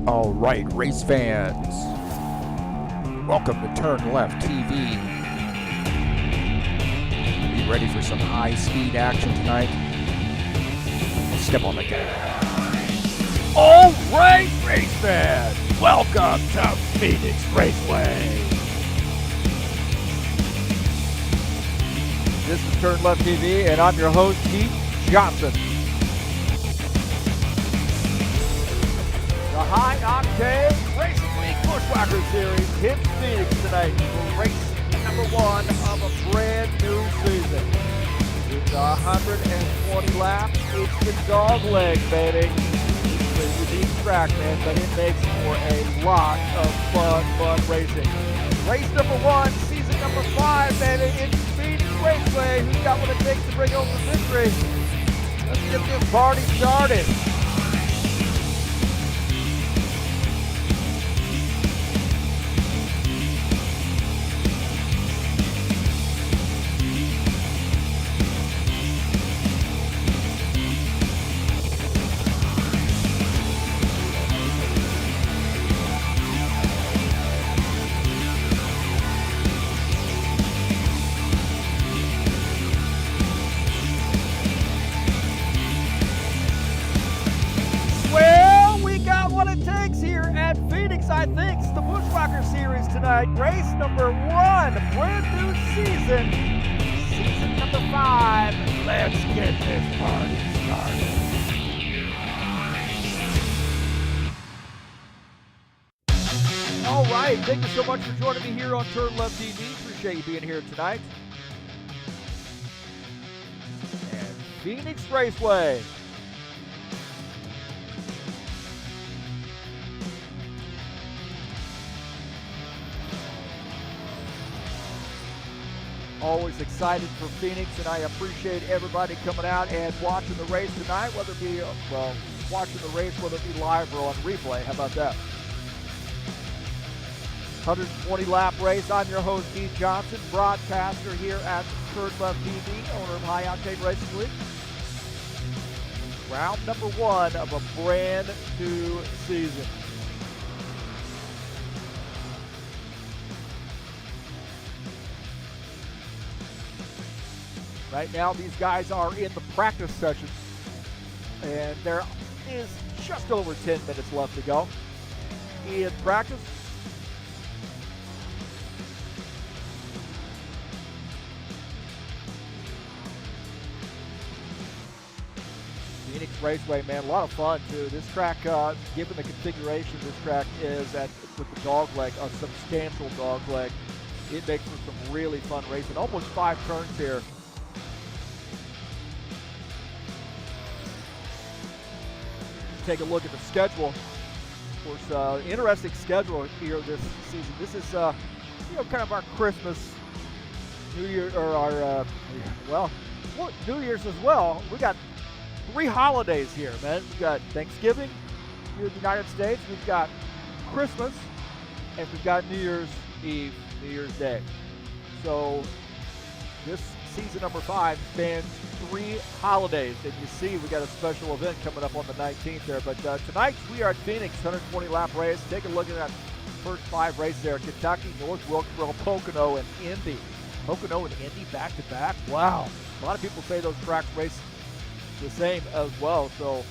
All right, race fans, welcome to TurnLeftTV. Be ready for some high-speed action tonight. Step on the gas. All right, race fans, welcome to Phoenix Raceway. This is TurnLeftTV, and I'm your host, Heath Johnson. The high-octane Racing Week Buschwackers Series hits Phoenix tonight for race number one of a brand new season. It's 120 laps. It's the dog leg, baby. It's a unique track, man, but it makes for a lot of fun racing. Race number one, season number 5, baby. It's Phoenix Raceway. Who's got what it takes to bring home the victory? Let's get this party started. I think it's the Buschwackers Series tonight. Race number one, brand new season. Season number 5. Let's get this party started. All right, thank you so much for joining me here on TurnLeftTV. Appreciate you being here tonight. And Phoenix Raceway. Always excited for Phoenix, and I appreciate everybody coming out and watching the race tonight, whether it be, watching the race, whether it be live or on replay. How about that? 120 lap race. I'm your host, Heath Johnson, broadcaster here at TurnLeftTV, owner of High Octane Racing League. Round number one of a brand new season. Right now, these guys are in the practice session, and there is just over 10 minutes left to go in practice. Phoenix Raceway, man, a lot of fun too. This track, given the configuration this track is with the dog leg, a substantial dog leg, it makes for some really fun racing. Almost 5 turns here. Take a look at the schedule. Of course, interesting schedule here this season. This is, kind of our Christmas, New Year, or our, New Year's as well. We got 3 holidays here, man. We've got Thanksgiving here in the United States. We've got Christmas, and we've got New Year's Eve, New Year's Day. So this season number 5 spans 3 holidays, and you see we got a special event coming up on the 19th there. But tonight we are at Phoenix, 120 lap race. Take a look at that first 5 races there. Kentucky, North Wilkesboro, Pocono, and Indy. Pocono and Indy back to back. Wow. A lot of people say those tracks race the same as well, so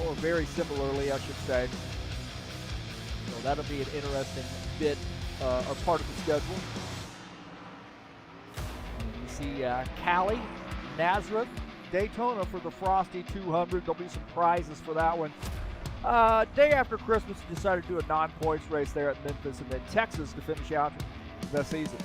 or very similarly, I should say. So that'll be an interesting bit or part of the schedule. See Cali, Nazareth, Daytona for the Frosty 200. There'll be some prizes for that one. Day after Christmas, we decided to do a non-points race there at Memphis, and then Texas to finish out the season.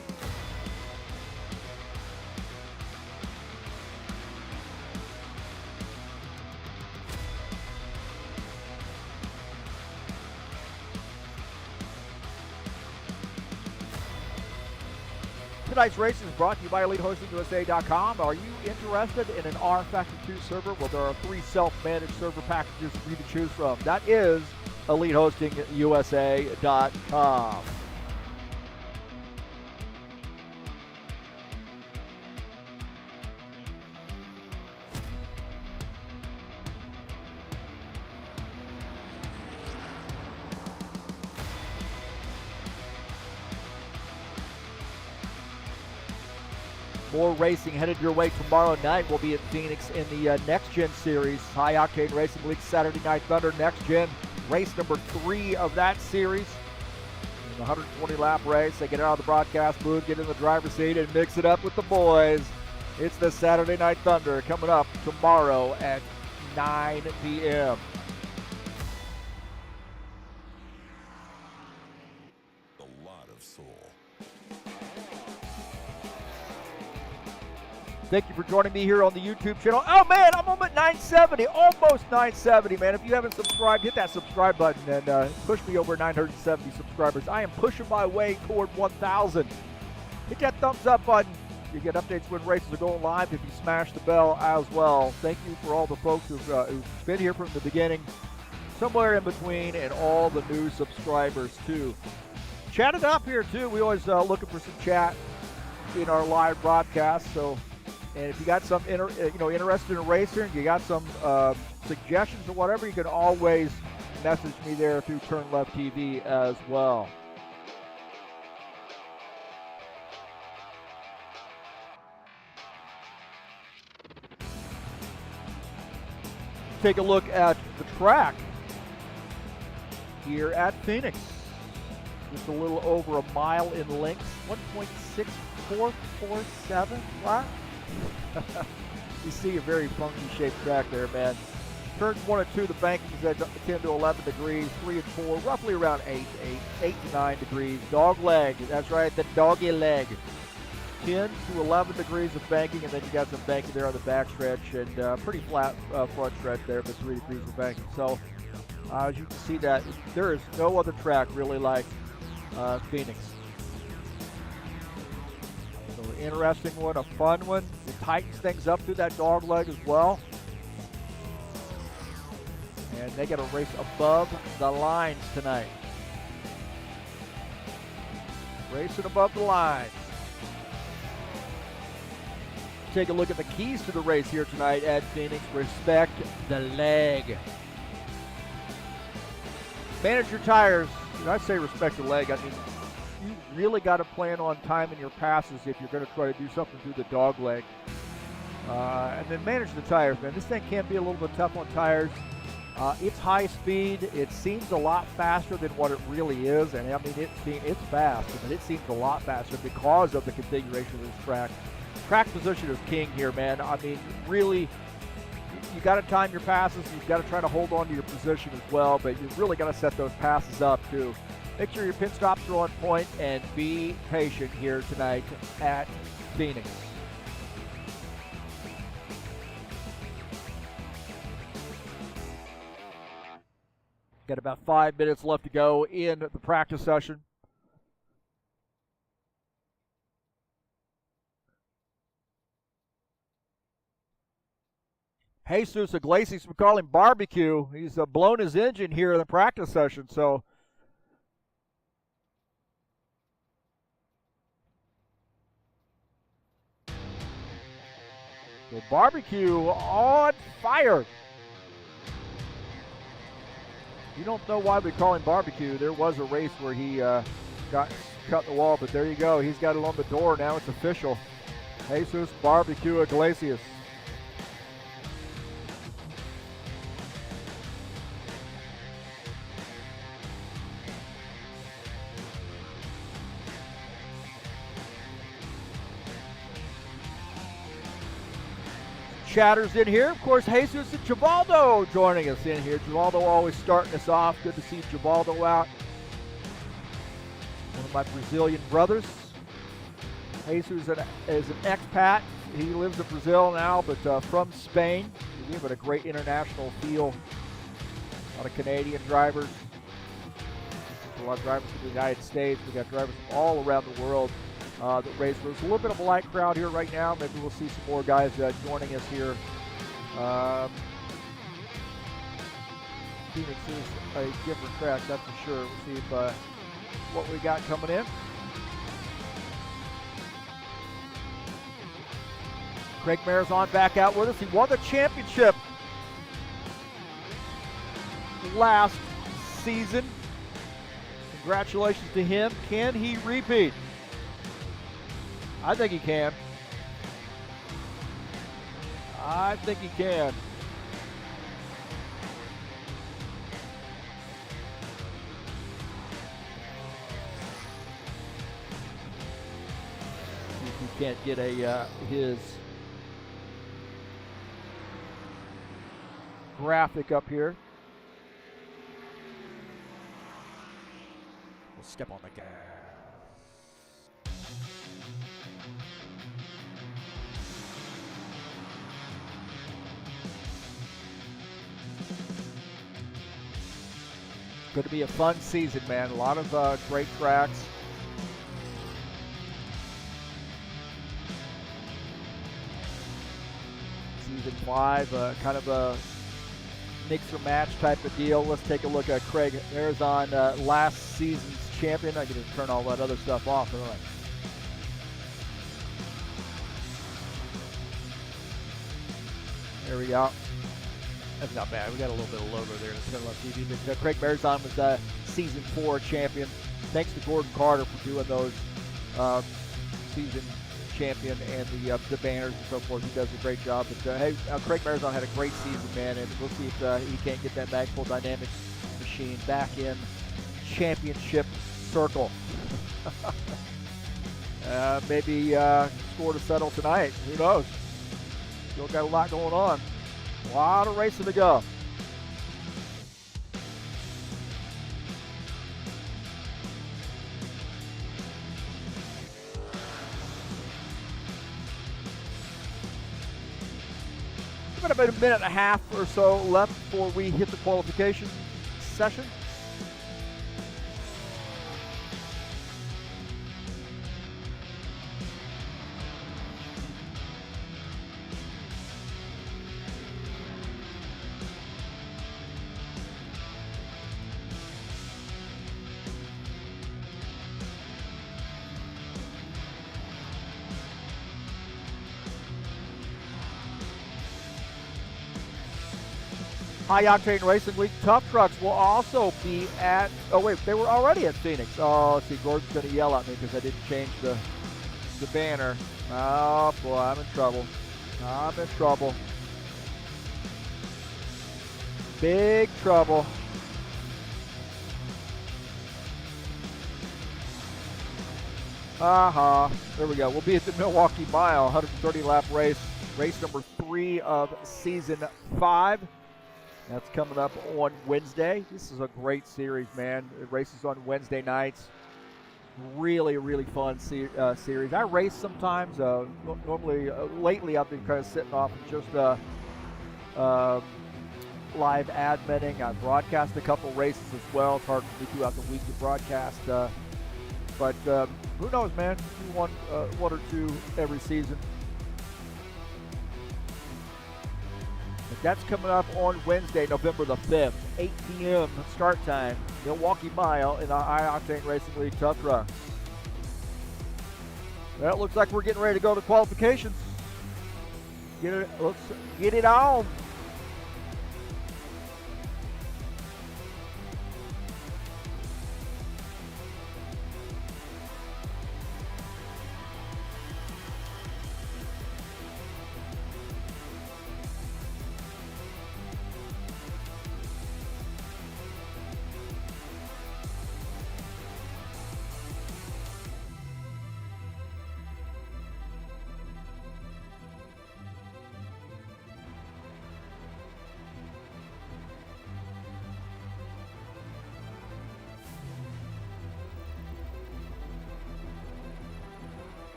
Tonight's race is brought to you by EliteHostingUSA.com. Are you interested in an rFactor 2 server? Well, there are 3 self-managed server packages for you to choose from. That is EliteHostingUSA.com. More racing headed your way tomorrow night. We'll be at Phoenix in the Next Gen Series. High Octane Racing League Saturday Night Thunder Next Gen. Race number 3 of that series. The 120-lap race. They get out of the broadcast booth, get in the driver's seat, and mix it up with the boys. It's the Saturday Night Thunder coming up tomorrow at 9 p.m. A lot of soul. Thank you for joining me here on the YouTube channel. Oh, man, I'm at 970, almost 970, man. If you haven't subscribed, hit that subscribe button and push me over 970 subscribers. I am pushing my way toward 1,000. Hit that thumbs up button. You get updates when races are going live if you smash the bell as well. Thank you for all the folks who've been here from the beginning, somewhere in between, and all the new subscribers, too. Chat it up here, too. We always looking for some chat in our live broadcast, so... And if you got some interested in racing, you got some suggestions or whatever, you can always message me there through TurnLeftTV as well. Take a look at the track here at Phoenix. Just a little over a mile in length, 1.6447 laps. You see a very funky shaped track there, man. Turns 1 and 2, the banking is at 10 to 11 degrees. 3 and 4, roughly around 8 to 9 degrees. Dog leg, that's right, the doggy leg. 10 to 11 degrees of banking, and then you got some banking there on the back stretch, and pretty flat front stretch there, but 3 degrees of banking. So, as you can see, that there is no other track really like Phoenix. So, an interesting one, a fun one. It tightens things up through that dog leg as well. And they got to race above the lines tonight. Racing above the lines. Take a look at the keys to the race here tonight at Phoenix. Respect the leg. Manage your tires. When I say respect the leg, I mean you really got to plan on timing your passes if you're going to try to do something through the dog leg. And then manage the tires, man. This thing can be a little bit tough on tires. It's high speed. It seems a lot faster than what it really is. And I mean, it's fast, but it seems a lot faster because of the configuration of this track. Track position is king here, man. I mean, really, you got to time your passes. You've got to try to hold on to your position as well, but you really got to set those passes up too. Make sure your pit stops are on point and be patient here tonight at Phoenix. Got about 5 minutes left to go in the practice session. Jesus Iglesias, we call him Barbecue. He's blown his engine here in the practice session, so Barbecue on fire. You don't know why we call him Barbecue. There was a race where he got cut in the wall, but there you go. He's got it on the door. Now it's official. Jesus Barbecue Iglesias. Chatters in here. Of course, Jesus and Givaldo joining us in here. Givaldo always starting us off. Good to see Givaldo out. One of my Brazilian brothers. Jesus is an expat. He lives in Brazil now, but from Spain. We have a great international feel. A lot of Canadian drivers. A lot of drivers from the United States. We got drivers from all around the world. That race. There's a little bit of a light crowd here right now. Maybe we'll see some more guys joining us here. Phoenix is a different track, that's for sure. We'll see if, what we got coming in. Craig Marizon back out with us. He won the championship last season. Congratulations to him. Can he repeat? I think he can. I think he can. See if he can't get his graphic up here. We'll step on the gas. Going to be a fun season, man. A lot of great tracks. Season 5, kind of a mix or match type of deal. Let's take a look at Craig Marizon, last season's champion. I can just turn all that other stuff off. All right. There we go. That's not bad. We got a little bit of logo there in the TurnLeftTV. But Craig Marizon was season 4 champion. Thanks to Gordon Carter for doing those season champion and the banners and so forth. He does a great job. But hey, Craig Marizon had a great season, man, and we'll see if he can't get that Magpul Dynamics machine back in championship circle. Maybe score to settle tonight. Who knows? Still got a lot going on. A lot of racing to go. We've got about a minute and a half or so left before we hit the qualification session. High Octane Racing League Tough Trucks will also be at, oh wait, they were already at Phoenix. Oh, let's see, Gordon's going to yell at me because I didn't change the banner. Oh boy, I'm in trouble. I'm in trouble. Big trouble. There we go. We'll be at the Milwaukee Mile, 130 lap race number 3 of season 5. That's coming up on Wednesday. This is a great series, man. It races on Wednesday nights. Really, really fun series. I race sometimes. Normally, lately, I've been kind of sitting off and just live adminning. I broadcast a couple races as well. It's hard for me throughout the week to broadcast. But who knows, man? Do one or two every season. But that's coming up on Wednesday, November the 5th, 8 p.m. start time, Milwaukee Mile in the High Octane Racing League Tough Trucks. Well, it looks like we're getting ready to go to qualifications. Let's get it on.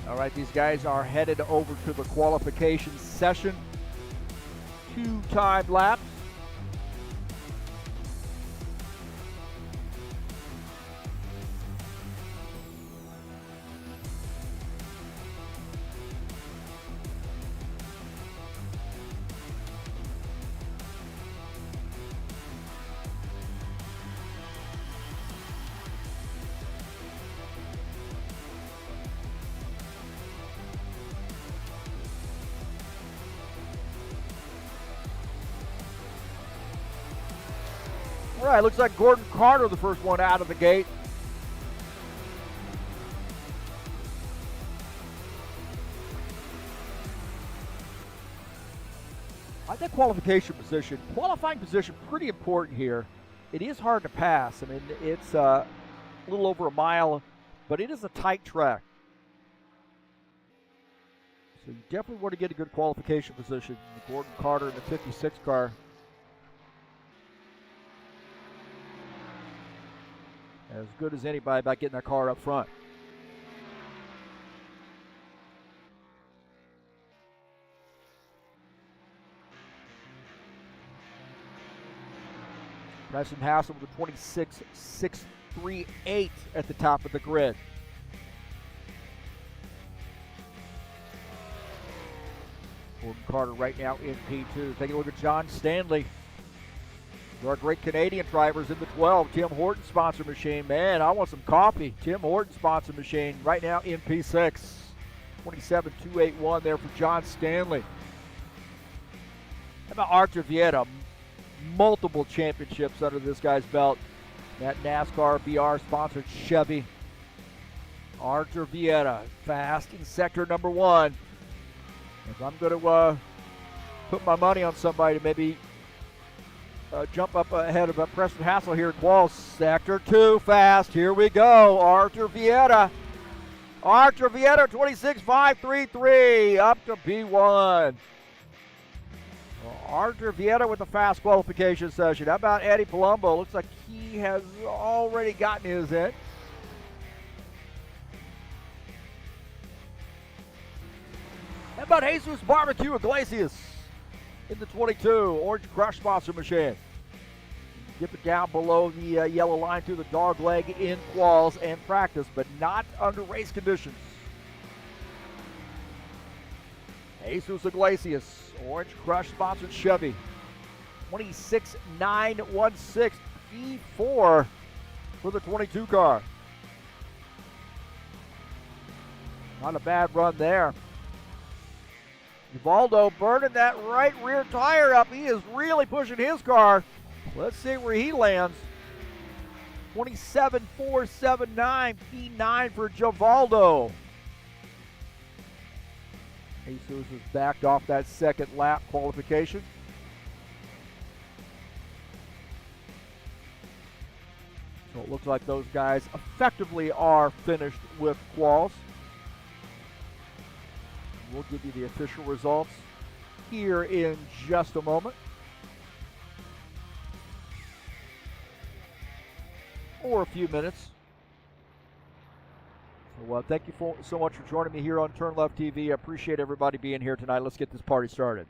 All right, these guys are headed over to the qualification session. 2 time laps. All right, looks like Gordon Carter, the first one out of the gate. I think qualifying position, pretty important here. It is hard to pass. I mean, it's a little over a mile, but it is a tight track. So you definitely want to get a good qualification position. Gordon Carter in the 56 car. As good as anybody about getting that car up front. Preston Hassel with a 26.638 at the top of the grid. Gordon Carter right now in P2. Take a look at John Stanley. There are great Canadian drivers in the 12. Tim Horton sponsor machine. Man, I want some coffee. Tim Horton sponsor machine right now in P6. 27.281 there for John Stanley. How about Arthur Vieta? Multiple championships under this guy's belt. That NASCAR BR sponsored Chevy. Arthur Vieta, fast in sector number 1. If I'm going to put my money on somebody to maybe jump up ahead of Preston Hassel here at quals, sector 2, fast. Here we go. Arthur Vieta. Arthur Vieta, 26.533, up to P1. Arthur Vieta with a fast qualification session. How about Eddie Palumbo? Looks like he has already gotten his in. How about Jesus Barbecue Iglesias in the 22 Orange Crush sponsor machine? Dip it down below the yellow line through the dog leg in quals and practice, but not under race conditions. Jesus Iglesias, Orange Crush sponsored Chevy. 26.916 P4 for the 22 car. Not a bad run there. Ubaldo burning that right rear tire up. He is really pushing his car. Let's see where he lands. 27.479 P9 for Givaldo. Jesus has backed off that second lap qualification. So it looks like those guys effectively are finished with quals. We'll give you the official results here in just a moment. Or a few minutes. So thank you so much for joining me here on TurnLeftTV. I appreciate everybody being here tonight. Let's get this party started.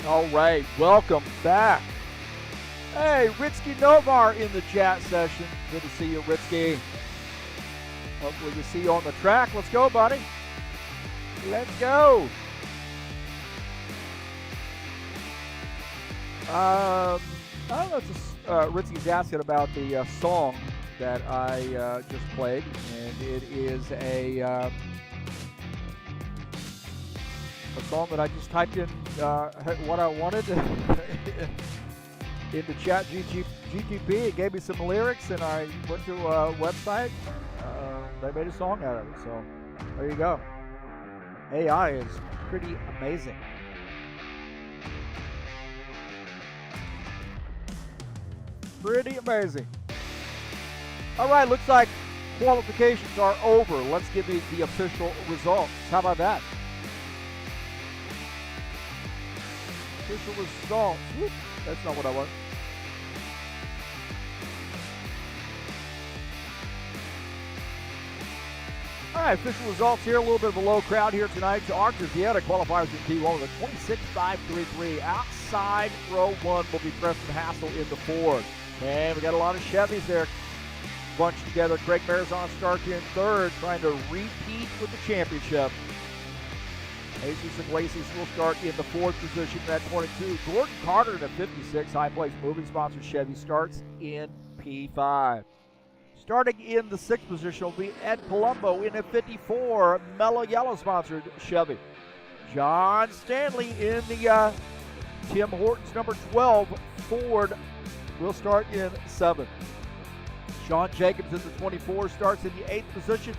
All right, welcome back. Hey, Ritsky Novar in the chat session. Good to see you, Ritsky. Hopefully we see you on the track. Let's go, buddy. Let's go. I don't know if Ritsky's asking about the song that I just played, and it is a song that I just typed in what I wanted into chat GTP. It gave me some lyrics, and I went to a website. They made a song out of it, so there you go. AI is pretty amazing. Pretty amazing. All right, looks like qualifications are over. Let's give you the official results. How about that? Official results. Whoop, that's not what I want. All right, official results here. A little bit of a low crowd here tonight. Arthur Vieta qualifiers in P1 with a 26.533. Outside row one will be Preston Hassel in the Ford. And we got a lot of Chevys there bunched together. Craig Marizon starts in third, trying to repeat with the championship. Jesus Iglesias will start in the fourth position at 22. Gordon Carter in a 56. High Place Moving sponsor Chevy starts in P5. Starting in the sixth position will be Ed Palumbo in a 54. Mellow Yellow sponsored Chevy. John Stanley in the Tim Hortons number 12 Ford will start in seventh. Sean Jacobs in the 24 starts in the eighth position.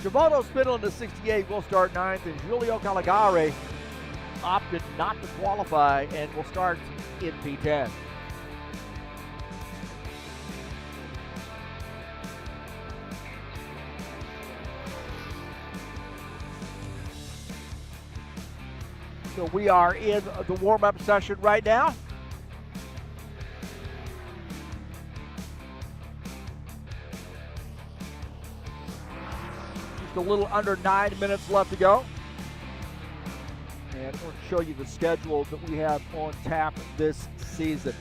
Giovanni Spindle in the 68 will start ninth, and Giulio Caligari opted not to qualify and will start in P10. So we are in the warm-up session right now. Just a little under 9 minutes left to go. And I'm going to show you the schedule that we have on tap this season.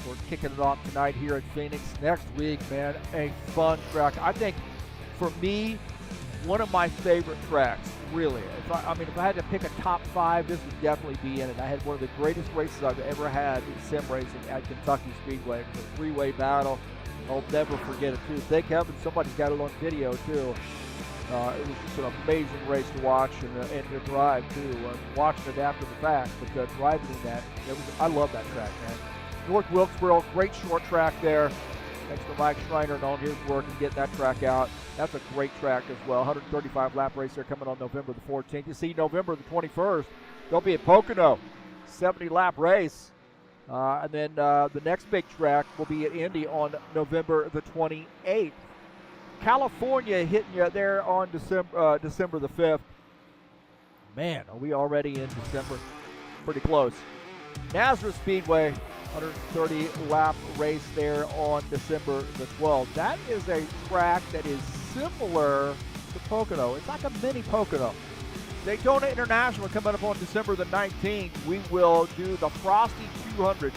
We're kicking it off tonight here at Phoenix. Next week, man, a fun track. I think, for me, one of my favorite tracks, really. If I had to pick a top five, this would definitely be in it. I had one of the greatest races I've ever had in sim racing at Kentucky Speedway. It was a three-way battle. I'll never forget it, too. Thank heaven somebody's got it on video, too. It was just an amazing race to watch and to drive, too. Watching it after the fact, but driving in that, I love that track, man. North Wilkesboro, great short track there. Thanks to Mike Schreiner and all his work in getting that track out. That's a great track as well. 135 lap race there coming on November the 14th. You see November the 21st, they'll be at Pocono. 70 lap race. And then the next big track will be at Indy on November the 28th. California hitting you there on December the 5th. Man, are we already in December? Pretty close. Nazareth Speedway, 130 lap race there on December the 12th. That is a track that is similar to Pocono. It's like a mini Pocono. Daytona International coming up on December the 19th. We will do the Frosty 200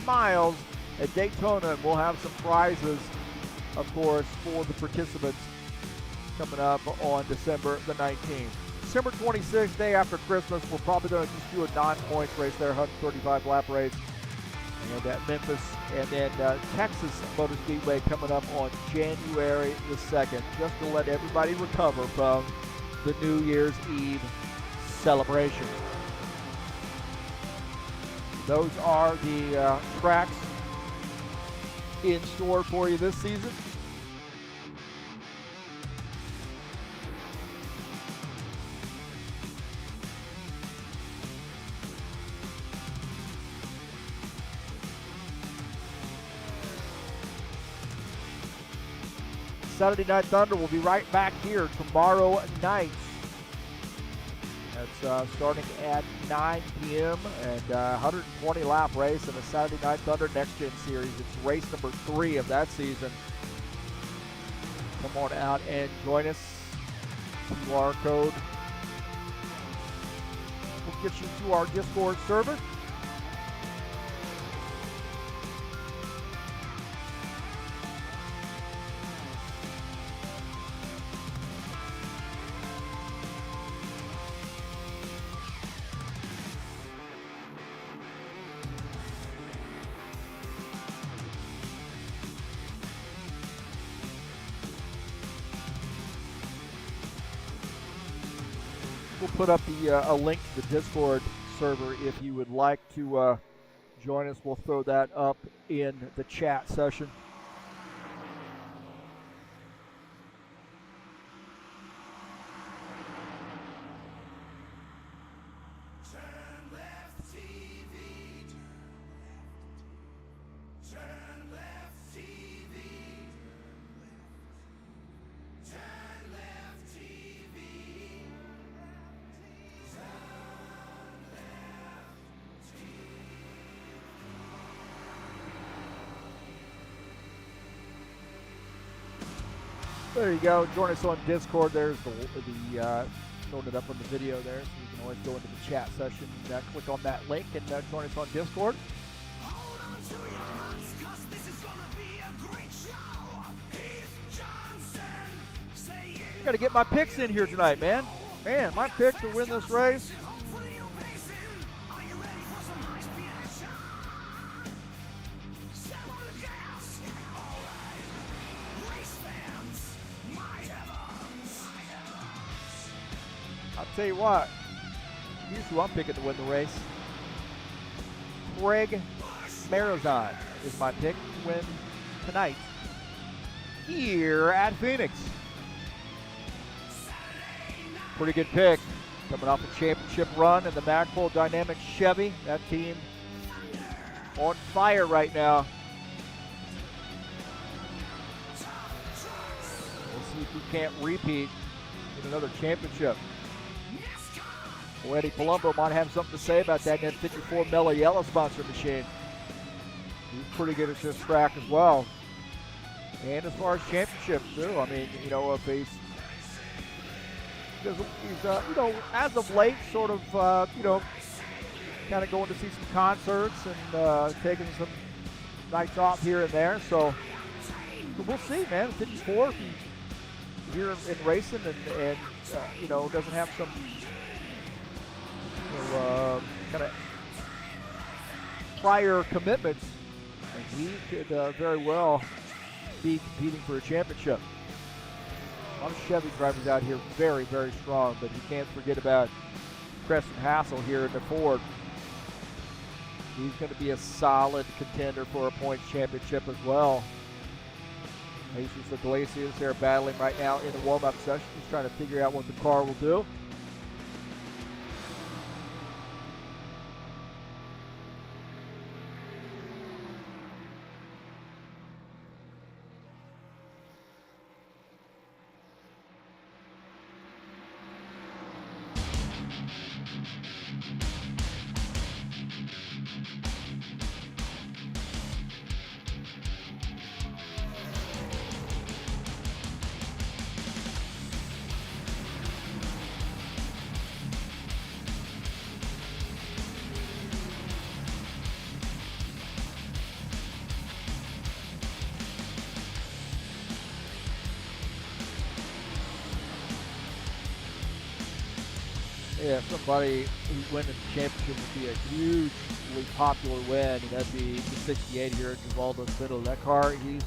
miles at Daytona, and we'll have some prizes, of course, for the participants coming up on December the 19th. December 26th, day after Christmas, we're probably going to just do a non-points race there, 135 lap race. And at Memphis, and then Texas Motor Speedway coming up on January the 2nd, just to let everybody recover from the New Year's Eve celebration. Those are the tracks in store for you this season. Saturday Night Thunder will be right back here tomorrow night. That's starting at 9 p.m. and 120 lap race in the Saturday Night Thunder Next Gen Series. It's race number 3 of that season. Come on out and join us. QR code will get you to our Discord server. We'll put up a link to the Discord server if you would like to join us. We'll throw that up in the chat session. There you go. Join us on Discord. There's throwing it up on the video there, so you can always go into the chat session and click on that link and join us on Discord. Hold on to your hats, 'cause this is gonna be a great show. Heath Johnson, say I got to get my picks in here tonight, man. Man, my pick to win this race. hopefully you're pacing. Are you ready for some high-speed action? Step on the gas. All right. Race fans, my heavens. I'll tell you what. Here's who I'm picking to win the race. Greg Marazon is my pick to win tonight here at Phoenix. Pretty good pick. Coming off a championship run in the Magpul Dynamics Chevy. That team on fire right now. We'll see if we can't repeat in another championship. Well, Eddie Palumbo might have something to say about that in that 54 Mella Yellow sponsor machine. He's pretty good at this track as well. And as far as championships too, I mean, you know, if he's you know, as of late, sort of, you know, kind of going to see some concerts and taking some nights off here and there. So we'll see, man. 54, if he's here in racing and you know, doesn't have some kind of prior commitments, and he could very well be competing for a championship. A lot of Chevy drivers out here, very, very strong, but you can't forget about Preston Hassel here in the Ford. He's going to be a solid contender for a points championship as well. Jesus Iglesias, they're battling right now in the warm-up session. He's trying to figure out what the car will do. Yeah, somebody who's winning the championship would be a hugely popular win, and that'd be the 68 here at Givaldo's middle. That car, he's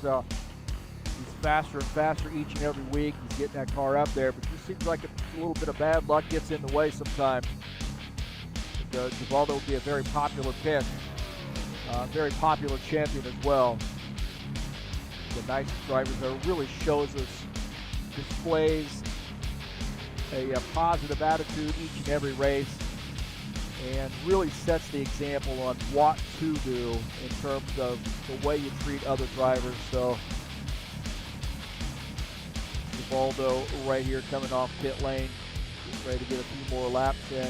faster and faster each and every week. He's getting that car up there, but it just seems like a little bit of bad luck gets in the way sometimes. Givaldo would be a very popular pick, very popular champion as well. The nice driver that really shows us, displays a positive attitude each and every race, and really sets the example on what to do in terms of the way you treat other drivers. So Givaldo right here coming off pit lane, ready to get a few more laps in.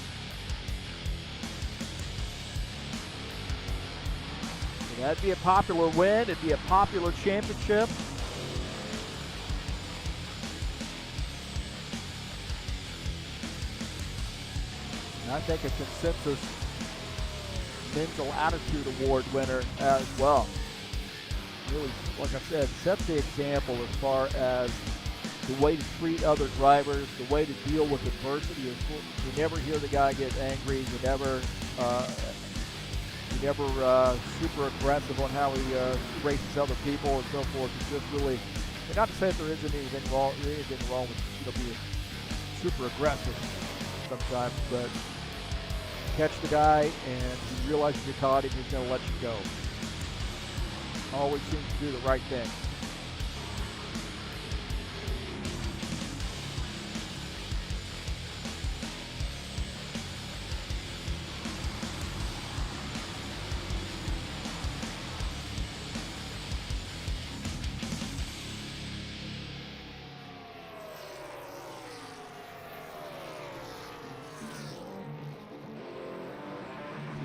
So that'd be a popular win. It'd be a popular championship. And I think a consensus mental attitude award winner as well. Really, like I said, sets the example as far as the way to treat other drivers, the way to deal with adversity. You never hear the guy get angry. You never super aggressive on how he races other people and so forth. It's just really, and not to say that there isn't anything wrong with being super aggressive sometimes, but catch the guy and you realize you caught him, he's going to let you go. Always seems to do the right thing.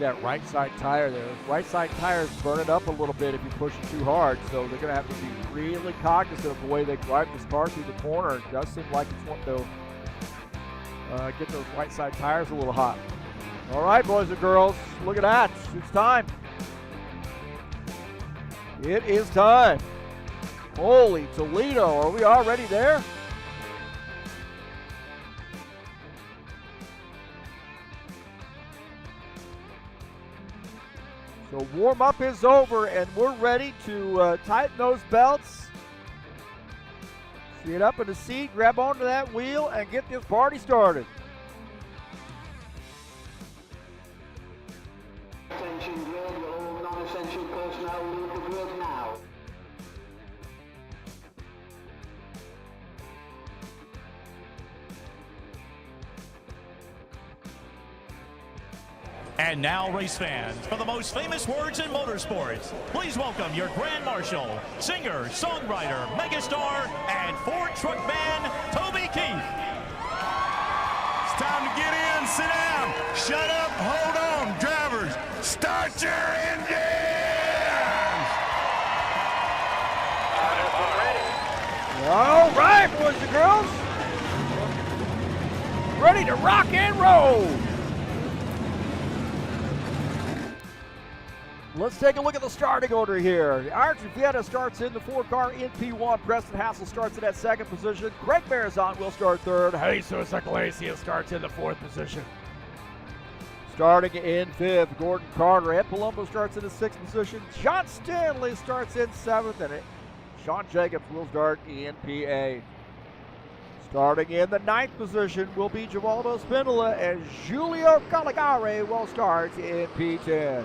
That right side tire there. Right side tire is burning up a little bit if you push it too hard, so they're going to have to be really cognizant of the way they drive this car through the corner. It does seem like it's wanting to get those right side tires a little hot. All right, boys and girls, look at that. It's time. It is time. Holy Toledo, are we already there? So warm-up is over, and we're ready to tighten those belts. Get up in the seat, grab onto that wheel, and get this party started. Attention grid, all non-essential personnel leave the grid now. And now, race fans, for the most famous words in motorsports, please welcome your Grand Marshal, singer, songwriter, megastar, and Ford truck man, Toby Keith. It's time to get in, sit down, shut up, hold on, drivers, start your engines! All right, boys and girls. Ready to rock and roll. Let's take a look at the starting order here. rFactor starts in the 4-car in P1. Preston Hassel starts in that second position. Craig Marizon will start third. Jesus Iglesias starts in the 4th position. Starting in 5th, Gordon Carter. Ed Palumbo starts in the 6th position. John Stanley starts in 7th. And Sean Jacobs will start in PA. Starting in the 9th position will be Givaldo Spindola. And Julio Caligari will start in P10.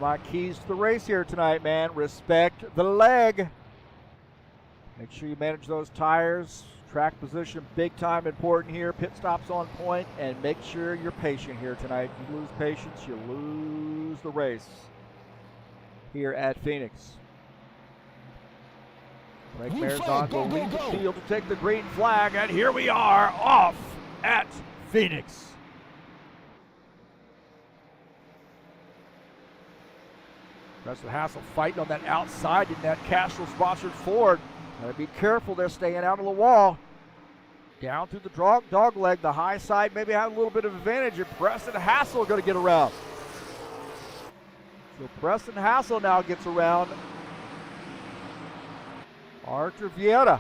My keys to the race here tonight, man. Respect the leg. Make sure you manage those tires. Track position, big time important here. Pit stops on point, and make sure you're patient here tonight. If you lose patience, you lose the race here at Phoenix. Craig Marizon will lead the field to take the green flag, and here we are off at Phoenix. Preston Hassel fighting on that outside in that Castrol-sponsored Ford. Gotta be careful, they're staying out of the wall. Down through the dog leg, the high side maybe have a little bit of advantage, and Preston Hassel gonna get around. So Preston Hassel now gets around Arthur Vieira.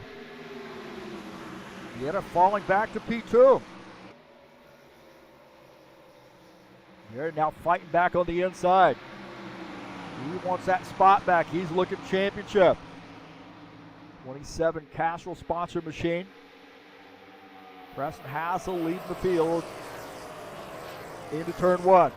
Vieira falling back to P2. They're now fighting back on the inside. He wants that spot back. He's looking championship. 27 Castrol sponsored machine. Preston Hassel leading the field into turn 1.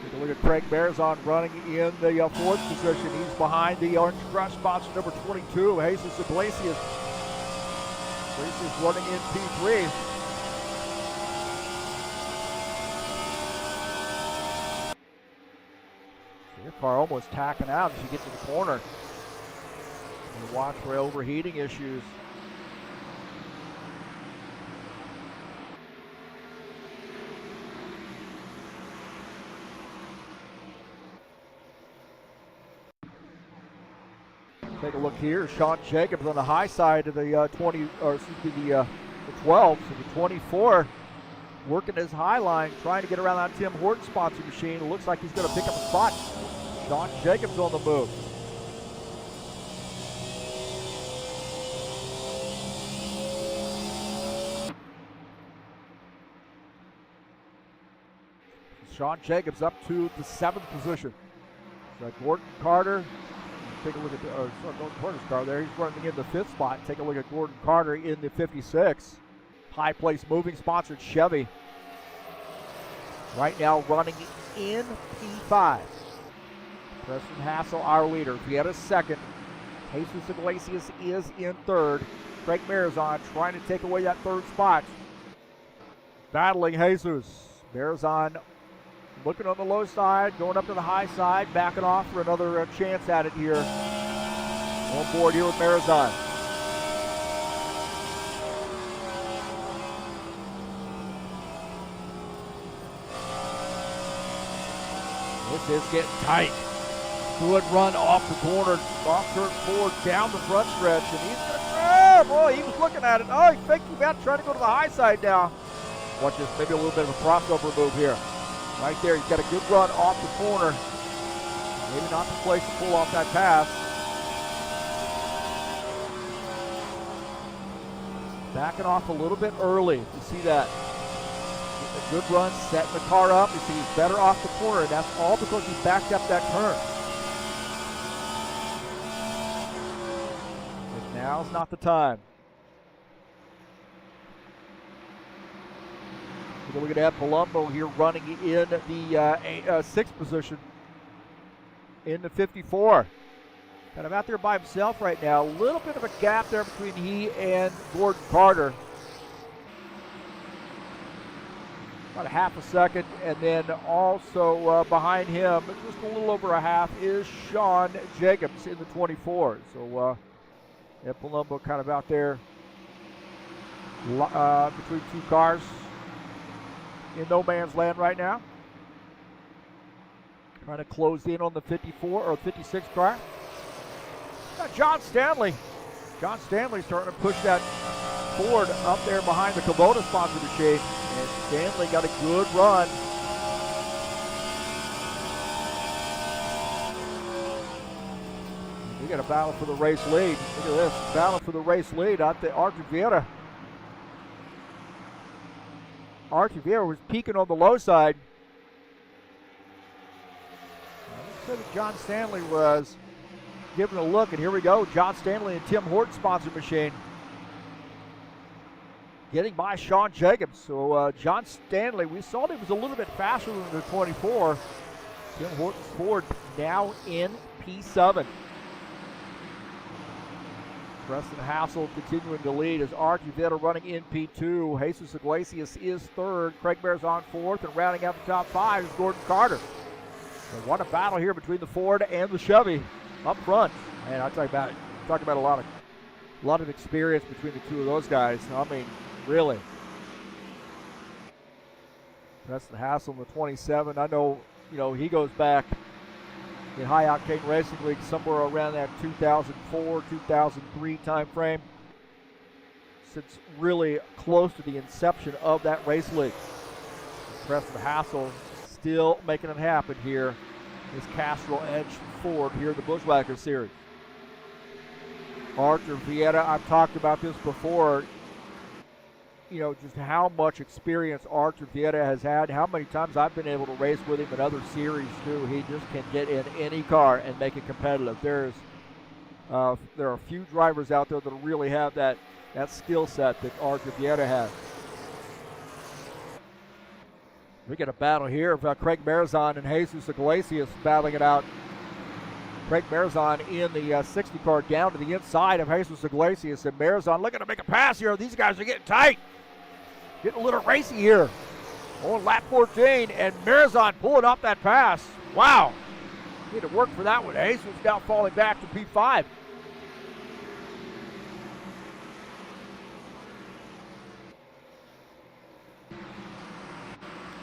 Take a look at Craig Marizon running in the 4th position. He's behind the orange crush sponsor number 22, Jesus Iglesias. Iglesias running in P3. car almost tacking out as you get to the corner. And watch for overheating issues. Take a look here. Sean Jacobs on the high side of the the 12. So the 24 working his high line, trying to get around that Tim Horton sponsor machine. It looks like he's going to pick up a spot. Sean Jacobs on the move. Sean Jacobs up to the 7th position. So Gordon Carter. Take a look at Gordon Carter's car there. He's running in the 5th spot. Take a look at Gordon Carter in the 56. High place moving sponsored Chevy. Right now running in P5. Preston Hassel, our leader. Vietta's 2nd. Jesus Iglesias is in 3rd. Craig Marizon trying to take away that 3rd spot. Battling Jesus. Marizon looking on the low side, going up to the high side, backing off for another chance at it here. On board here with Marizon. This is getting tight. Good run off the corner, off turn 4, down the front stretch, and he's gonna, boy, he was looking at it. Oh, he's thinking about trying to go to the high side now. Watch this, maybe a little bit of a crossover move here. Right there, he's got a good run off the corner. Maybe not the place to pull off that pass. Backing off a little bit early. You see that. A good run, setting the car up. You see he's better off the corner, and that's all because he backed up that turn. And now's not the time. Look at Ed Palumbo here running in the 6th position in the 54. Kind of out there by himself right now. A little bit of a gap there between he and Gordon Carter. About a half a second. And then also behind him, just a little over a half, is Sean Jacobs in the 24. So Ed Palumbo kind of out there between 2 cars. In no man's land right now. Trying to close in on the 54 or 56 car. Got John Stanley. John Stanley starting to push that Ford up there behind the Kubota sponsor machine. And Stanley got a good run. We got a battle for the race lead. Look at this. Battle for the race lead out there. Arthur Vieira. Archie Vieira was peaking on the low side. So John Stanley was giving a look, and here we go. John Stanley and Tim Horton sponsor machine. Getting by Sean Jacobs. So John Stanley, we saw that he was a little bit faster than the 24. Tim Horton's Ford now in P7. Preston Hassel continuing to lead as Archie Vieira running in P2. Jesus Iglesias is 3rd. Craig Marizon 4th, and rounding out the top 5 is Gordon Carter. So what a battle here between the Ford and the Chevy up front. Man, I talk about a lot of experience between the two of those guys. I mean, really. Preston Hassel in the 27. I know, he goes back in High Octane Racing League somewhere around that 2004, 2003 time frame. Since really close to the inception of that race league. Preston Hassel still making it happen here. This Castrol Edge Ford here in the Buschwackers Series. Arthur Vieira, I've talked about this before. Just how much experience Arthur Vieira has had, how many times I've been able to race with him in other series too. He just can get in any car and make it competitive. There are a few drivers out there that really have that skill set that Arthur Vieira has. We get a battle here of Craig Marizon and Jesus Iglesias battling it out. Craig Marizon in the 60 car down to the inside of Jesus Iglesias, and Marizon looking to make a pass here. These guys are getting tight. Getting a little racy here on lap 14, and Marizon pulling off that pass. Wow. Need to work for that one. Jesus now falling back to P5.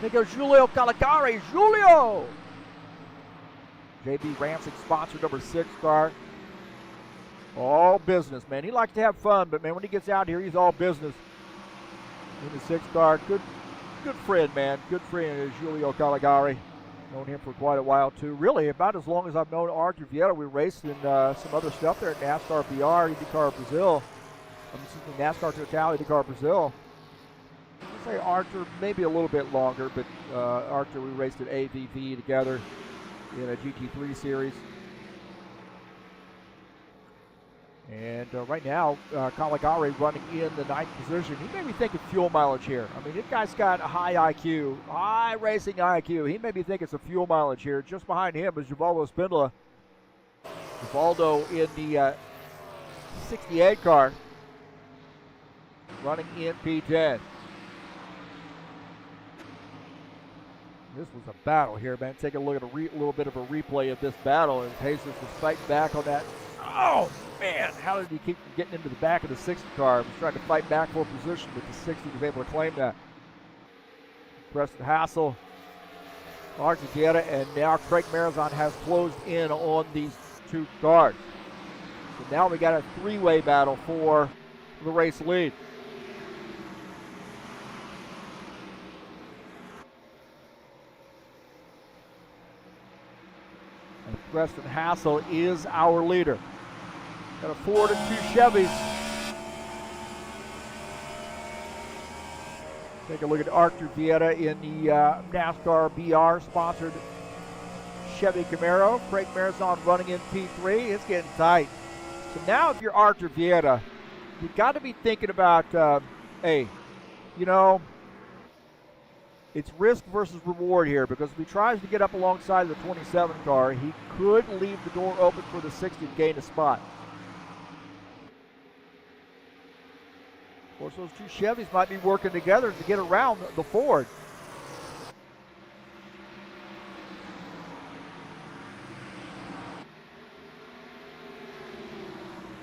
There goes Giulio Caligari. Giulio! JB Ramsey sponsor number 6 car. All business, man. He likes to have fun, but man, when he gets out here, he's all business. In the 6 car, good friend, man. Good friend is Giulio Caligari. Known him for quite a while too. Really, about as long as I've known Arthur Vieira. We raced in some other stuff there at NASCAR BR, IndyCar Brazil. NASCAR Total, IndyCar Brazil. I'd say Arthur maybe a little bit longer, but Arthur, we raced at AVV together in a GT3 series. And right now, Caligari running in the 9th position. He made me think of fuel mileage here. I mean, this guy's got a high IQ, high racing IQ. He made me think it's a fuel mileage here. Just behind him is Givaldo Spindola. Givaldo in the 68 car, running in P10. This was a battle here, man. Take a look at a little bit of a replay of this battle as Jesus was fighting back on that. Oh, man, how did he keep getting into the back of the 60 car? He was trying to fight back for position, but the 60 was able to claim that. Preston Hassel, Arthur Vieira, and now Craig Marizon has closed in on these 2 cars. So now we got a 3-way battle for the race lead. And Preston Hassel is our leader. Got a Ford and 2 Chevys. Take a look at Arthur Vieira in the NASCAR BR sponsored Chevy Camaro. Craig Marizon running in P3. It's getting tight. So now if you're Arthur Vieira, you've got to be thinking about, hey, you know, it's risk versus reward here, because if he tries to get up alongside the 27 car, he could leave the door open for the 60 to gain a spot. Of course, those 2 Chevys might be working together to get around the Ford.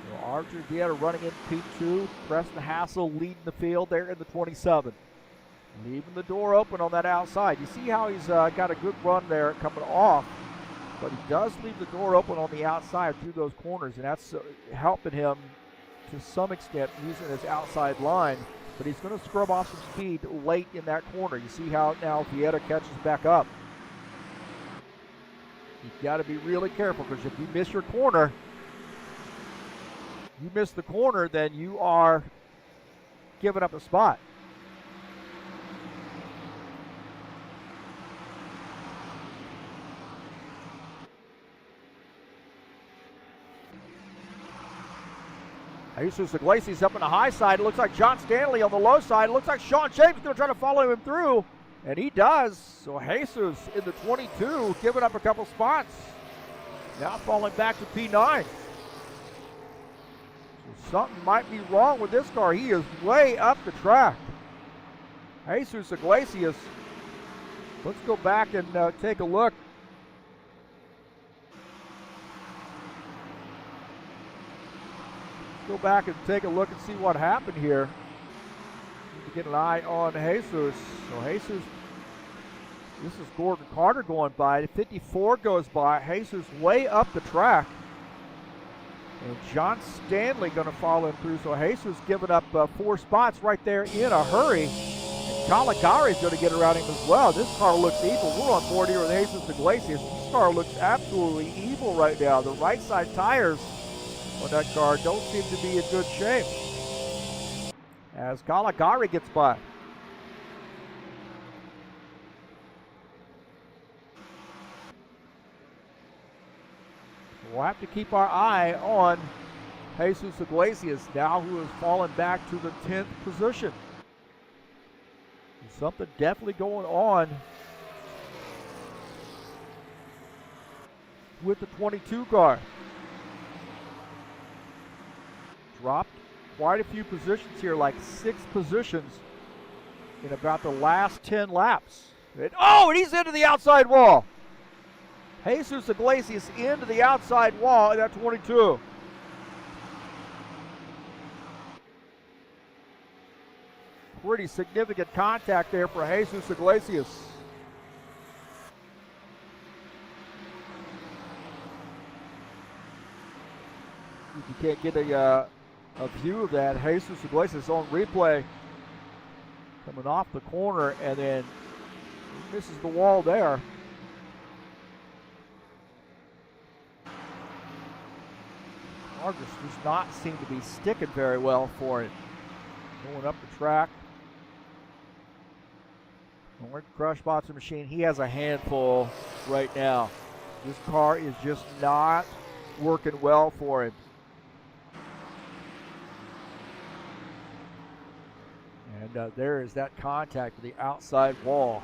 So Arthur Vieira running in P2. Preston Hassel leading the field there in the 27. Leaving the door open on that outside. You see how he's got a good run there coming off, but he does leave the door open on the outside through those corners, and that's helping him to some extent using his outside line, but he's going to scrub off some speed late in that corner. You see how now Vieira catches back up. You've got to be really careful, because if you miss your corner, then you are giving up a spot. Jesus Iglesias up on the high side. It looks like John Stanley on the low side. It looks like Sean James is going to try to follow him through, and he does. So Jesus in the 22, giving up a couple spots. Now falling back to P9. So something might be wrong with this car. He is way up the track. Jesus Iglesias. Let's go back and take a look. Go back and take a look and see what happened here. Need to get an eye on Jesus. So Jesus, this is Gordon Carter going by. The 54 goes by. Jesus way up the track. And John Stanley going to follow him through. So Jesus giving up 4 spots right there in a hurry. And Caligari's going to get around him as well. This car looks evil. We're on board here with Jesus Iglesias. This car looks absolutely evil right now. The right side tires on that car don't seem to be in good shape, as Caligari gets by. We'll have to keep our eye on Jesus Iglesias now, who has fallen back to the 10th position. There's something definitely going on with the 22 car. Dropped quite a few positions here, like 6 positions in about the last 10 laps. And he's into the outside wall. Jesus Iglesias into the outside wall at that 22. Pretty significant contact there for Jesus Iglesias. If you can't get a view of that, Jesus Iglesias on replay coming off the corner and then misses the wall there. Car just does not seem to be sticking very well for it. Going up the track. Crush Boxer Machine, he has a handful right now. This car is just not working well for him. And there is that contact with the outside wall.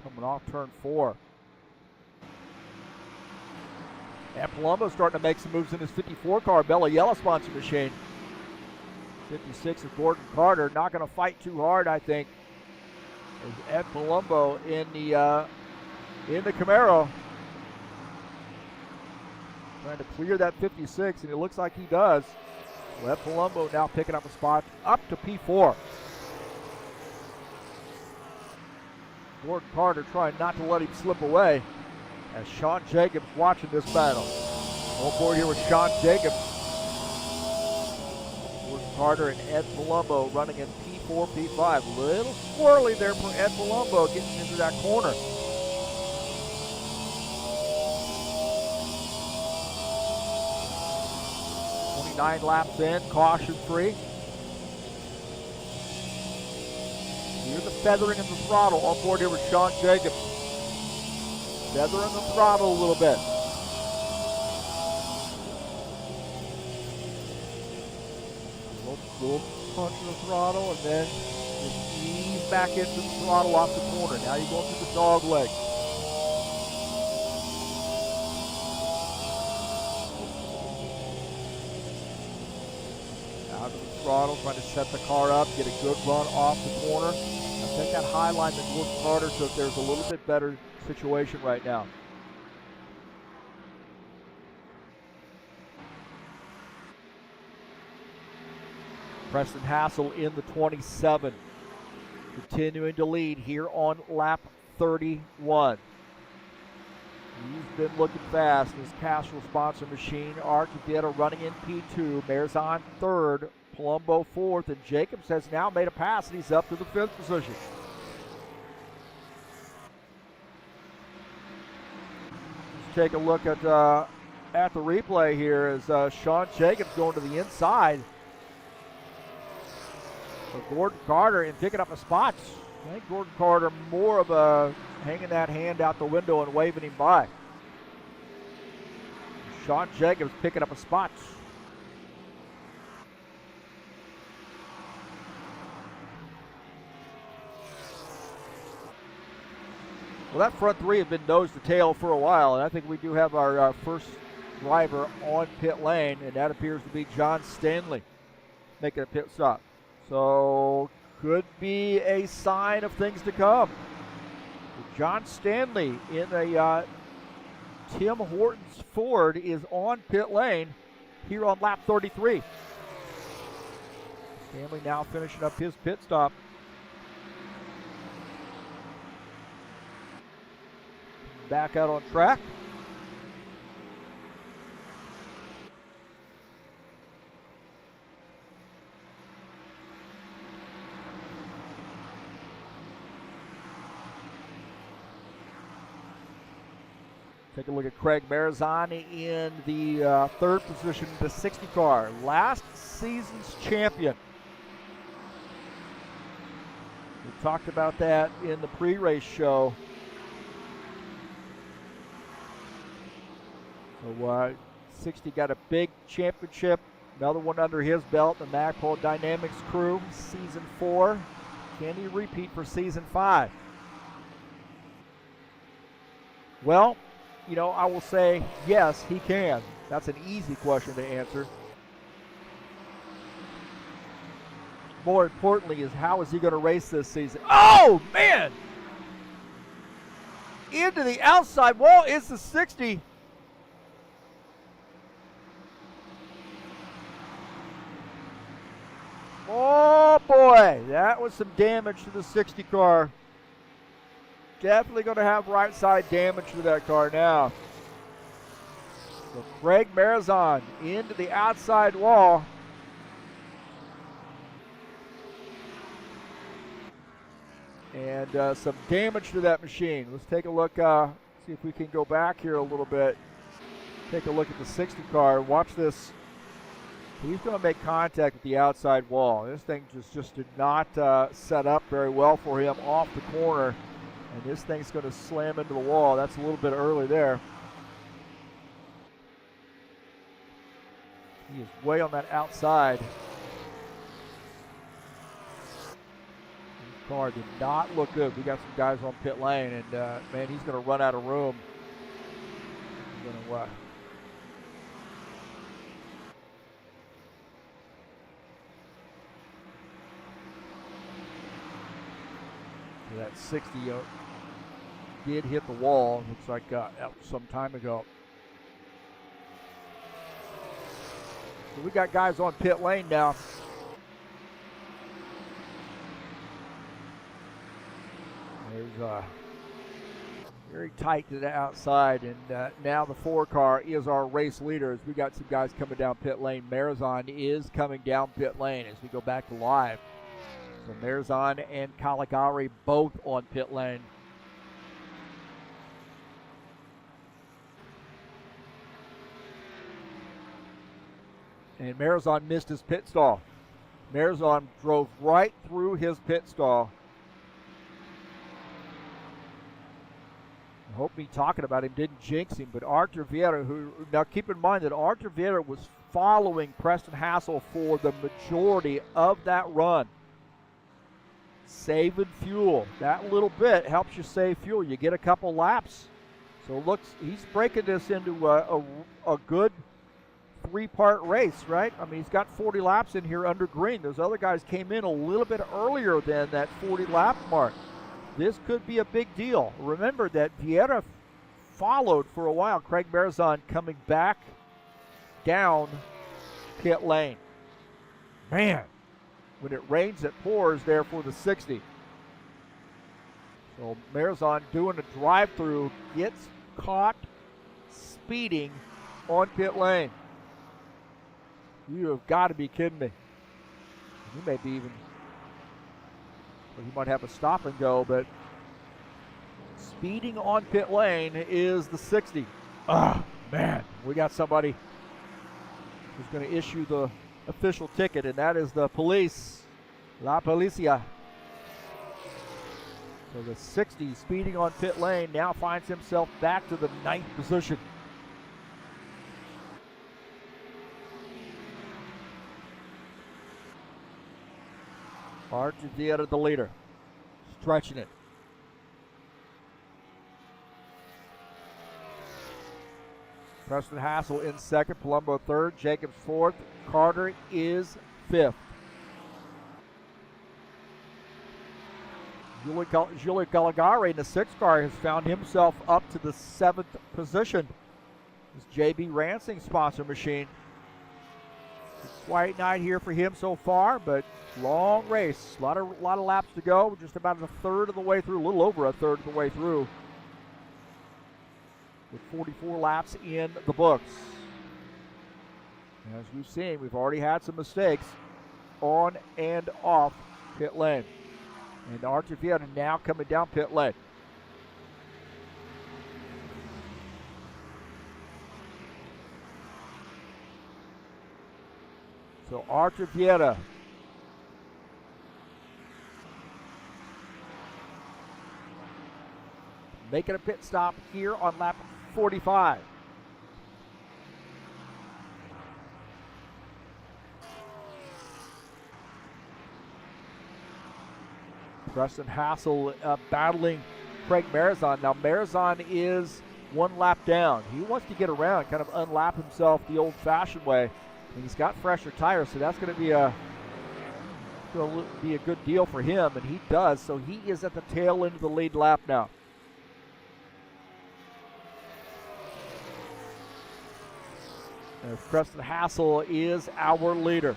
Coming off turn 4. And Palumbo's starting to make some moves in his 54 car, Bella Yellow Sponsor Machine. 56 of Gordon Carter, not going to fight too hard, I think. As Ed Palumbo in the Camaro, trying to clear that 56, and it looks like he does. So Ed Palumbo now picking up a spot up to P4. Gordon Carter trying not to let him slip away, as Sean Jacobs watching this battle. On board here with Sean Jacobs. Carter and Ed Palumbo running in P4, P5. Little squirrely there for Ed Palumbo getting into that corner. Nine laps in, caution free. Hear the feathering of the throttle on board here with Sean Jacobs. Feathering the throttle a little bit. Little punch of the throttle and then just ease back into the throttle off the corner. Now you're going through the dog leg. Out of the throttle, trying to set the car up, get a good run off the corner. I think that high line that Gordon Carter took, there's a little bit better situation right now. Preston Hassel in the 27, continuing to lead here on lap 31. He's been looking fast. His Castrol Sponsor Machine, Arcadetta running in P2, Marzon third, Palumbo fourth, and Jacobs has now made a pass and he's up to the 5th position. Let's take a look at the replay here as Sean Jacobs going to the inside. Gordon Carter and picking up a spot. I think Gordon Carter more of a hanging that hand out the window and waving him by. Sean Jacobs picking up a spot. Well, that front three have been nose to tail for a while, and I think we do have our first driver on pit lane, and that appears to be John Stanley making a pit stop. So, could be a sign of things to come. John Stanley in a Tim Hortons Ford is on pit lane here on lap 33. Stanley now finishing up his pit stop. Back out on track. Take a look at Craig Marzani in the 3rd position, the 60 car. Last season's champion. We talked about that in the pre-race show. So 60 got a big championship, another one under his belt, the Magpul Dynamics crew, season 4. Can he repeat for season 5? Well, you know, I will say, yes, he can. That's an easy question to answer. More importantly is how is he going to race this season? Oh, man! into the outside wall is the 60. Oh boy, that was some damage to the 60 car. Definitely going to have right side damage to that car now. So Craig Marizon into the outside wall. And some damage to that machine. Let's take a look, see if we can go back here a little bit. Take a look at the 60 car. Watch this. He's going to make contact with the outside wall. This thing just did not set up very well for him off the corner. And this thing's going to slam into the wall. That's a little bit early there. He is way on that outside. His car did not look good. We got some guys on pit lane, and man, he's going to run out of room. He's going to that 60 did hit the wall. Looks like some time ago. So we got guys on pit lane now. There's very tight to the outside, and now the 4 car is our race leader as we got some guys coming down pit lane. Marizon is coming down pit lane as we go back to live. So Marizon and Caligari both on pit lane. And Marizon missed his pit stall. Marizon drove right through his pit stall. I hope me talking about him didn't jinx him, but Arthur Vieira, now keep in mind that Arthur Vieira was following Preston Hassel for the majority of that run. Saving fuel. That little bit helps you save fuel. You get a couple laps. So it looks, he's breaking this into a good 3-part race, right? I mean, he's got 40 laps in here under green. Those other guys came in a little bit earlier than that 40 lap mark. This could be a big deal. Remember that Vieira followed for a while. Craig Marizon coming back down pit lane. Man, when it rains, it pours there for the 60. So Marizon doing a drive-through, gets caught speeding on pit lane. You have got to be kidding me. You may be even, well, you might have a stop and go, but speeding on pit lane is the 60. Ah, man, we got somebody who's going to issue the official ticket, and that is the police, La Policia. So the 60 speeding on pit lane now finds himself back to the 9th position. Arthur Vieira, the leader, stretching it. Preston Hassel in second, Palumbo third, Jacobs fourth, Carter is fifth. Giulio Caligari in the 6 car has found himself up to the 7th position. This JB Rancing sponsor machine. Quiet night here for him so far, but long race. A lot of laps to go. Just about a third of the way through, a little over a third of the way through, with 44 laps in the books. As we've seen, we've already had some mistakes on and off pit lane. And Arthur Vieira now coming down pit lane. So Arthur Vieira making a pit stop here on lap 45. Preston Hassel battling Craig Marizon. Now Marizon is 1 lap down. He wants to get around, kind of unlap himself the old-fashioned way. And he's got fresher tires, so that's going to be a good deal for him, and he does. So he is at the tail end of the lead lap now. As Preston Hassel is our leader.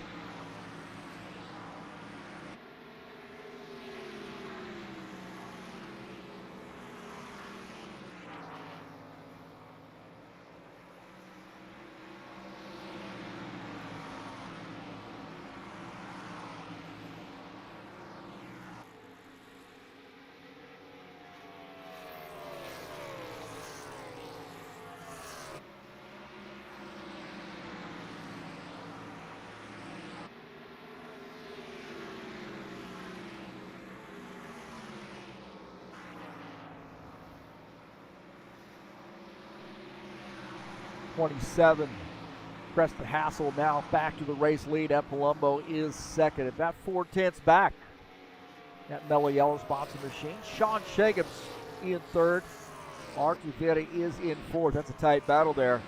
'27. Preston Hassel now back to the race lead. Ed Palumbo is second. About 4/10 back. That mellow yellow sponsor machine. Sean Jacobs in third. Archie Vieta is in fourth. That's a tight battle there.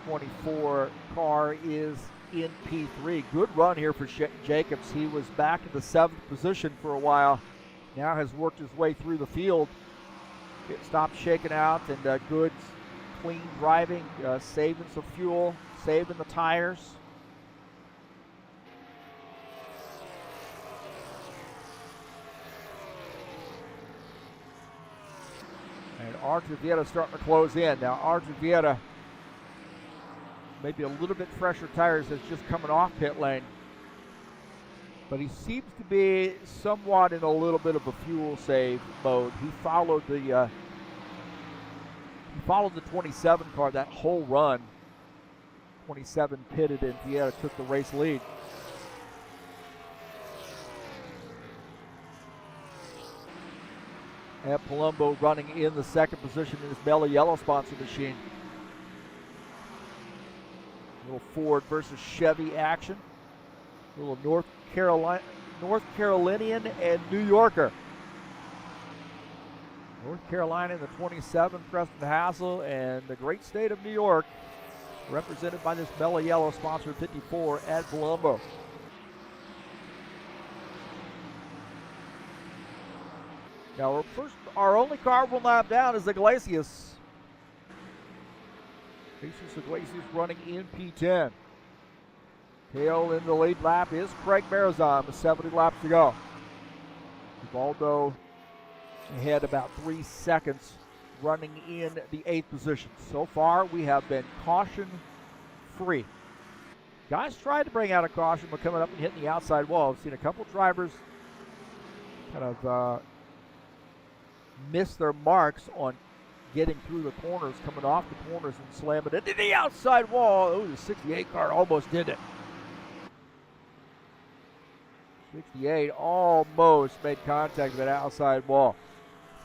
24 car is in P3. Good run here for Jacobs. He was back in the 7th position for a while. Now has worked his way through the field. It stopped shaking out, and good, clean driving, saving some fuel, saving the tires. And Archie Vieta starting to close in. Now Archie Vieta, maybe a little bit fresher tires that's just coming off pit lane. But he seems to be somewhat in a little bit of a fuel save mode. He followed the 27 car that whole run. 27 pitted, and Vieta took the race lead. And Palumbo running in the 2nd position in his mellow yellow sponsor machine. A little Ford versus Chevy action. A little North Carolinian and New Yorker. North Carolina in the 27, Preston Hassel, and the great state of New York, represented by this mellow yellow sponsor 54, Ed Palumbo. Now, our only car we'll lap down is Iglesias. Jesus Iglesias running in P10. Tail in the lead lap is Craig Marazon with 70 laps to go. Ubaldo ahead about 3 seconds, running in the 8th position. So far, we have been caution-free. Guys tried to bring out a caution, but coming up and hitting the outside wall. I've seen a couple drivers kind of miss their marks on getting through the corners, coming off the corners and slamming into the outside wall. Oh, the 68 car almost did it. 68 almost made contact with that outside wall.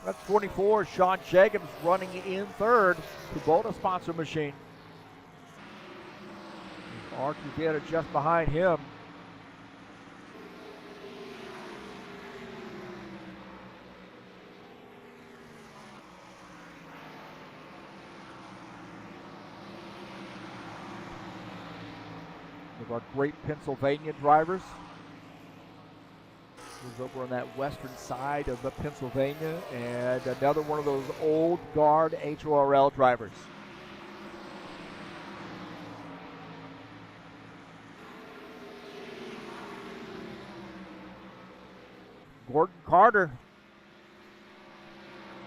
That's 24, Sean Jacobs running in third. Kubota sponsor machine. Archie Vieta just behind him. Of our great Pennsylvania drivers. Is over on that western side of Pennsylvania, and another one of those old guard HORL drivers. Gordon Carter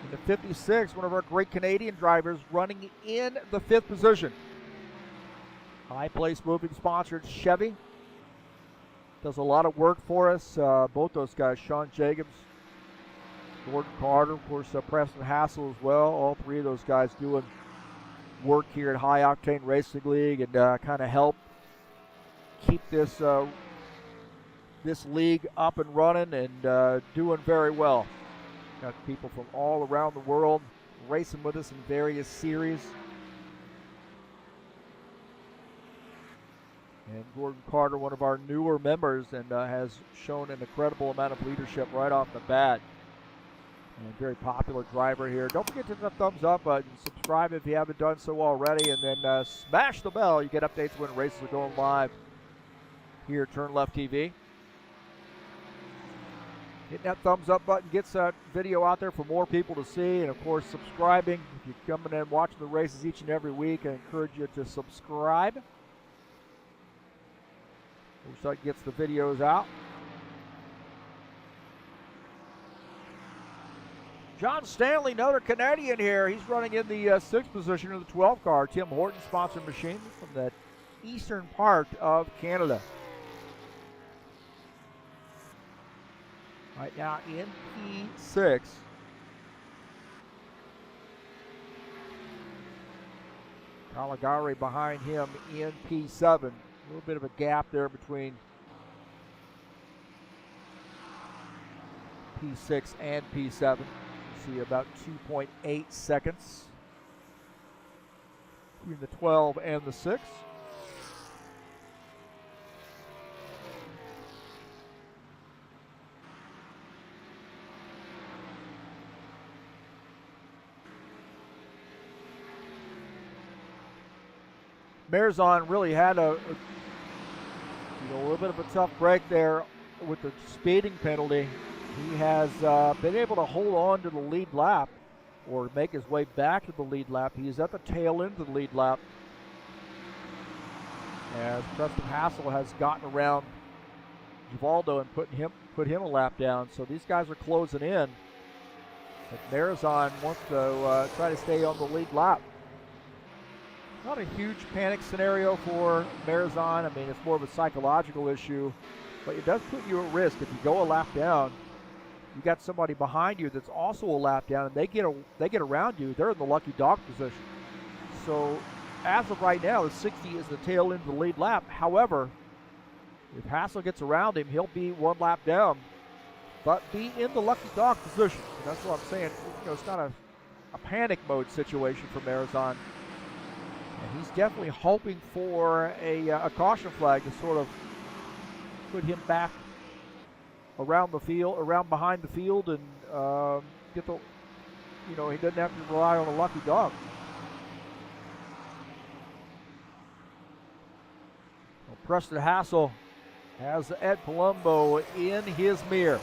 in the 56, one of our great Canadian drivers, running in the 5th position. High place moving sponsored Chevy. Does a lot of work for us. Both those guys, Sean Jacobs, Gordon Carter, of course, Preston Hassel as well. All three of those guys doing work here at High Octane Racing League and kind of help keep this this league up and running and doing very well. Got people from all around the world racing with us in various series. And Gordon Carter, one of our newer members, and has shown an incredible amount of leadership right off the bat. And a very popular driver here. Don't forget to hit the thumbs up button, subscribe if you haven't done so already, and then smash the bell. You get updates when races are going live here at TurnLeftTV. Hitting that thumbs up button gets that video out there for more people to see. And, of course, subscribing. If you're coming in watching the races each and every week, I encourage you to subscribe. So that gets the videos out. John Stanley, another Canadian here. He's running in the 6th position in the 12 car. Tim Horton sponsored machine from the eastern part of Canada. Right now in P6. Caligari behind him in P7. A little bit of a gap there between P6 and P7. You see about 2.8 seconds between the 12 and the 6. Marzon really had a little bit of a tough break there with the speeding penalty. He has been able to hold on to the lead lap or make his way back to the lead lap. He is at the tail end of the lead lap as Preston Hassel has gotten around Givaldo and put him a lap down. So these guys are closing in. But Marzon wants to try to stay on the lead lap. Not a huge panic scenario for Marzon. I mean, it's more of a psychological issue, but it does put you at risk. If you go a lap down, you got somebody behind you that's also a lap down, and they get around you, they're in the lucky dog position. So as of right now, the 60 is the tail end of the lead lap. However, if Hassel gets around him, he'll be one lap down, but be in the lucky dog position. And that's what I'm saying. It's not a panic mode situation for Marzon. And he's definitely hoping for a caution flag to sort of put him back around the field, around behind the field, and get the, he doesn't have to rely on a lucky dog. Well, Preston Hassel has Ed Palumbo in his mirror.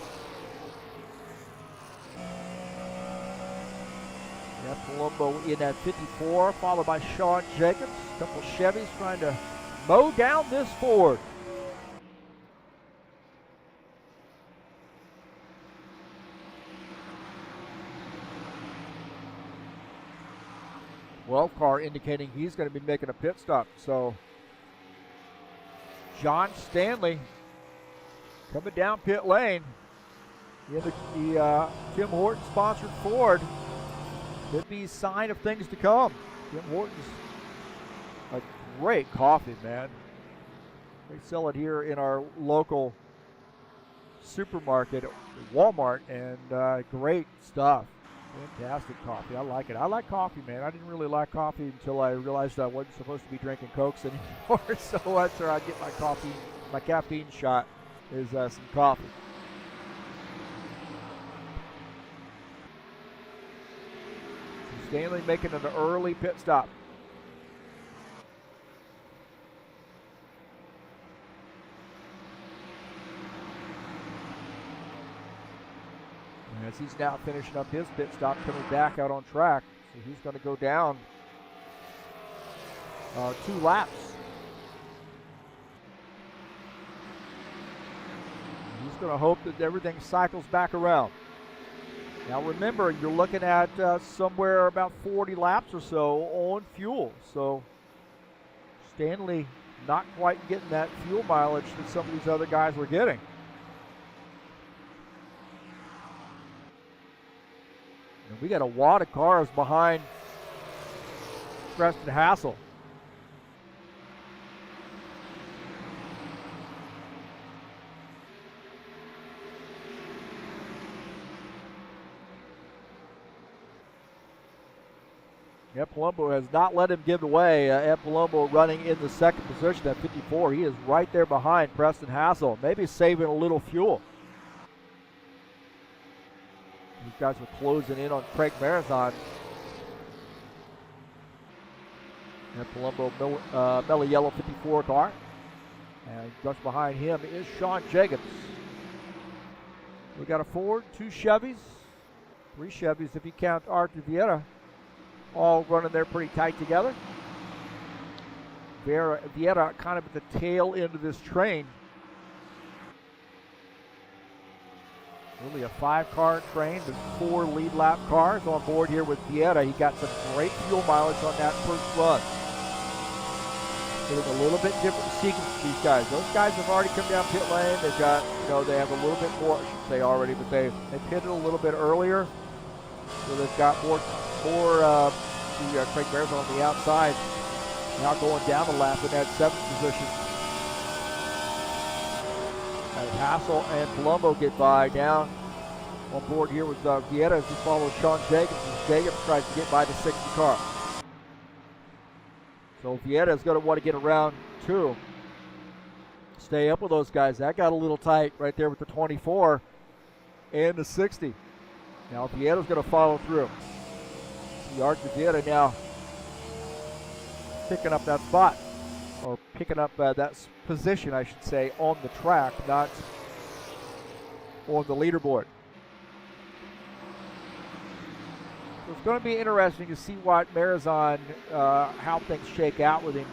Ed Palumbo in at 54, followed by Sean Jacobs. A couple of Chevys trying to mow down this Ford. Car indicating he's going to be making a pit stop. So John Stanley coming down pit lane in the Tim Horton sponsored Ford. Could be a sign of things to come. Tim Horton's a great coffee, man. They sell it here in our local supermarket, Walmart, and great stuff. Fantastic coffee. I like it. I like coffee, man. I didn't really like coffee until I realized I wasn't supposed to be drinking Cokes anymore. So that's where I get my coffee. My caffeine shot is some coffee. So Stanley making an early pit stop. As he's now finishing up his pit stop, coming back out on track. So he's going to go down 2 laps. He's going to hope that everything cycles back around. Now remember, you're looking at somewhere about 40 laps or so on fuel. So Stanley not quite getting that fuel mileage that some of these other guys were getting. We got a wad of cars behind Preston Hassel. Ed Palumbo has not let him give away. Ed Palumbo running in the 2nd position at 54. He is right there behind Preston Hassel, maybe saving a little fuel. These guys are closing in on Craig Marazon. And Palumbo, Mellow Yellow 54 car. And just behind him is Sean Jacobs. We got a Ford, 2 Chevys, 3 Chevys if you count Arthur Vieira, all running there pretty tight together. Vieira kind of at the tail end of this train. Really a 5-car train. There's 4 lead lap cars on board here with Vieira. He got some great fuel mileage on that first run. It was a little bit different sequence for these guys. Those guys have already come down pit lane. They've got, they have a little bit more, I should say already, but they pitted a little bit earlier. So they've got more Craig Marizon on the outside. Now going down the lap in that 7th position. As Hassel and Palumbo get by now on board here with Vieira as he follows Sean Jacobs as Jacobs tries to get by the 60 car. So Vieira is going to want to get around 2. Stay up with those guys. That got a little tight right there with the 24 and the 60. Now Vieira's going to follow through. See Arthur Vieira now picking up that spot, or picking up that position, I should say, on the track, not on the leaderboard. So it's going to be interesting to see what Marizon, how things shake out with him.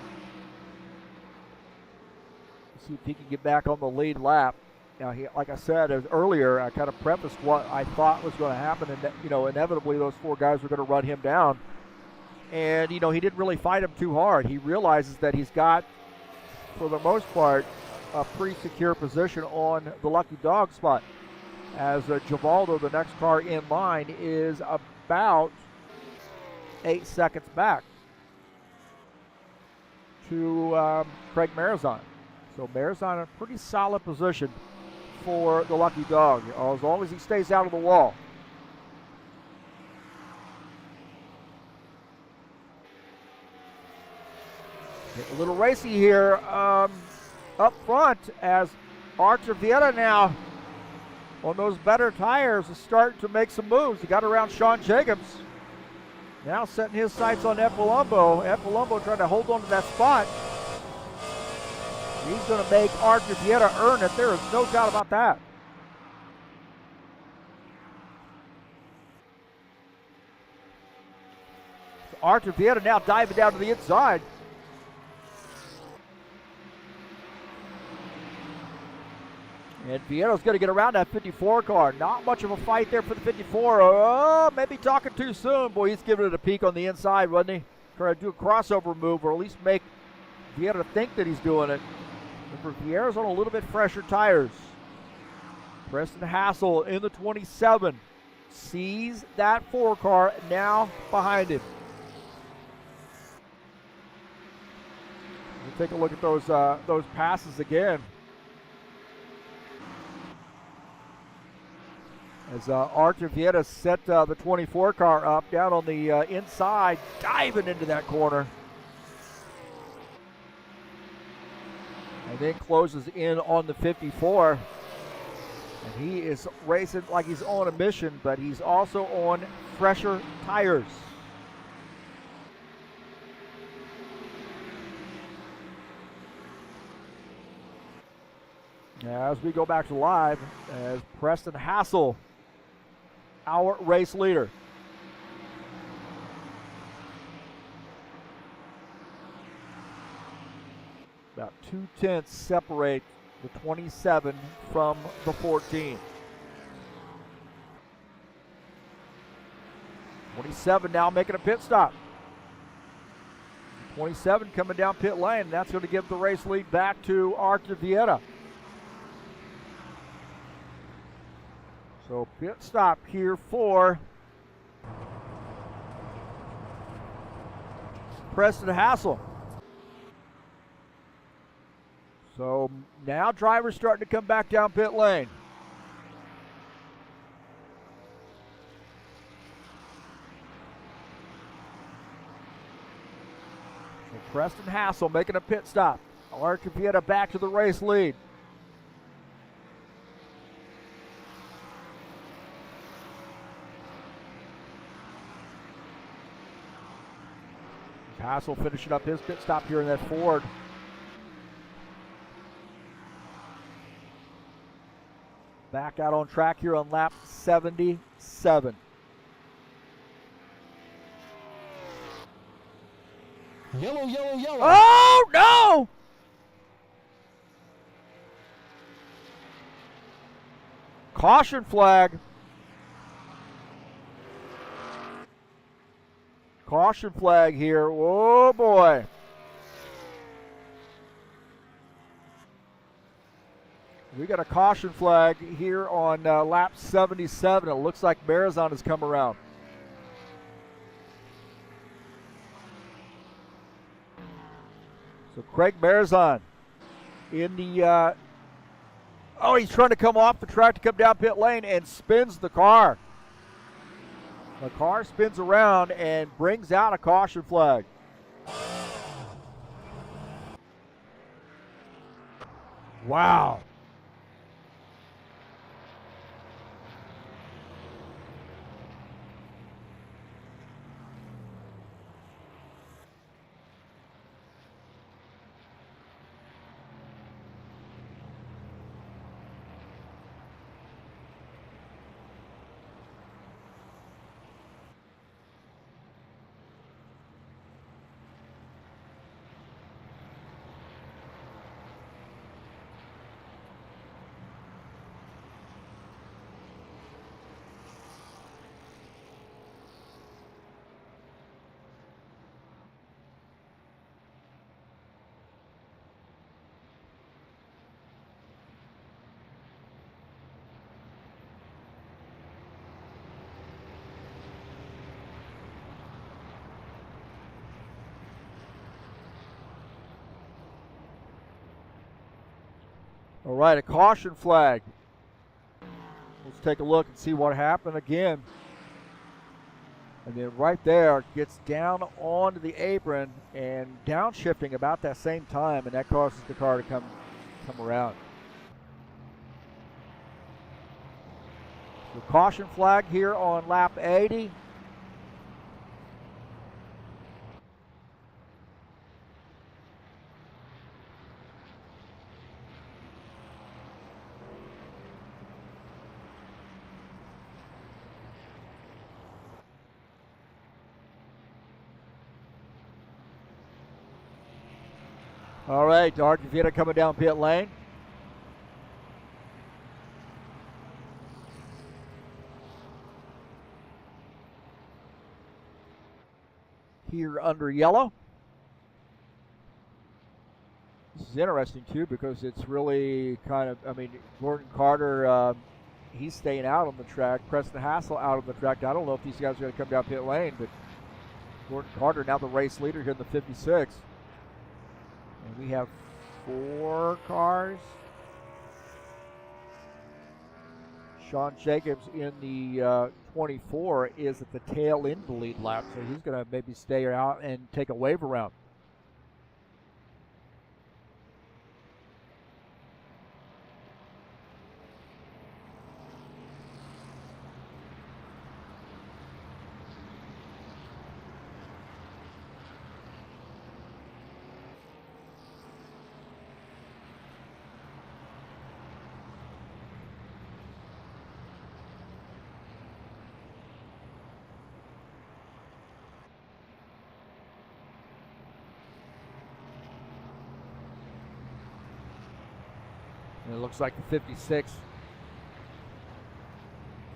See if he can get back on the lead lap. Now, like I said earlier, I kind of prefaced what I thought was going to happen, and inevitably those 4 guys were going to run him down. And, he didn't really fight him too hard. He realizes that he's got, for the most part, a pretty secure position on the lucky dog spot. As Givaldo, the next car in line, is about 8 seconds back to Craig Marizon. So Marizon in a pretty solid position for the lucky dog, as long as he stays out of the wall. A little racy here up front as Arthur Vieira now on those better tires is starting to make some moves. He got around Sean Jacobs. Now setting his sights on Palumbo. Palumbo trying to hold on to that spot. He's going to make Arthur Vieira earn it. There is no doubt about that. So Arthur Vieira now diving down to the inside. And Vieira's going to get around that 54 car. Not much of a fight there for the 54. Oh, maybe talking too soon. Boy, he's giving it a peek on the inside, wasn't he? Trying to do a crossover move, or at least make Vieira think that he's doing it. Remember, Vieira's on a little bit fresher tires. Preston Hassel in the 27 sees that 4 car now behind him. We'll take a look at those passes again. As Arthur Vieira set the 24 car up down on the inside, diving into that corner. And then closes in on the 54. And he is racing like he's on a mission, but he's also on fresher tires. Now, as we go back to live, as Preston Hassel, our race leader. About 2/10 separate the 27 from the 14. 27 now making a pit stop. 27 coming down pit lane, and that's going to give the race lead back to Arthur Vieira. So pit stop here for Preston Hassel. So now drivers starting to come back down pit lane. So Preston Hassel making a pit stop. Arthur Vieira back to the race lead. Hassel finishing up his pit stop here in that Ford. Back out on track here on lap 77. Yellow, yellow, yellow. Oh, no! Caution flag. Caution flag here. Oh, boy. We got a caution flag here on lap 77. It looks like Marizon has come around. So Craig Marizon in the, oh, he's trying to come off the track to come down pit lane and spins the car. The car spins around and brings out a caution flag. Wow. All right, a caution flag. Let's take a look and see what happened again. And then right there, gets down onto the apron and downshifting about that same time, and that causes the car to come around. So caution flag here on lap 80. All right, Argentina coming down pit lane. Here under yellow. This is interesting too because it's really kind of, I mean, Gordon Carter, he's staying out on the track. Preston Hassel out on the track. Now, I don't know if these guys are going to come down pit lane, but Gordon Carter now the race leader here in the 56. And we have 4 cars. Sean Jacobs in the 24 is at the tail end of the lead lap, so he's going to maybe stay out and take a wave around. And it looks like the 56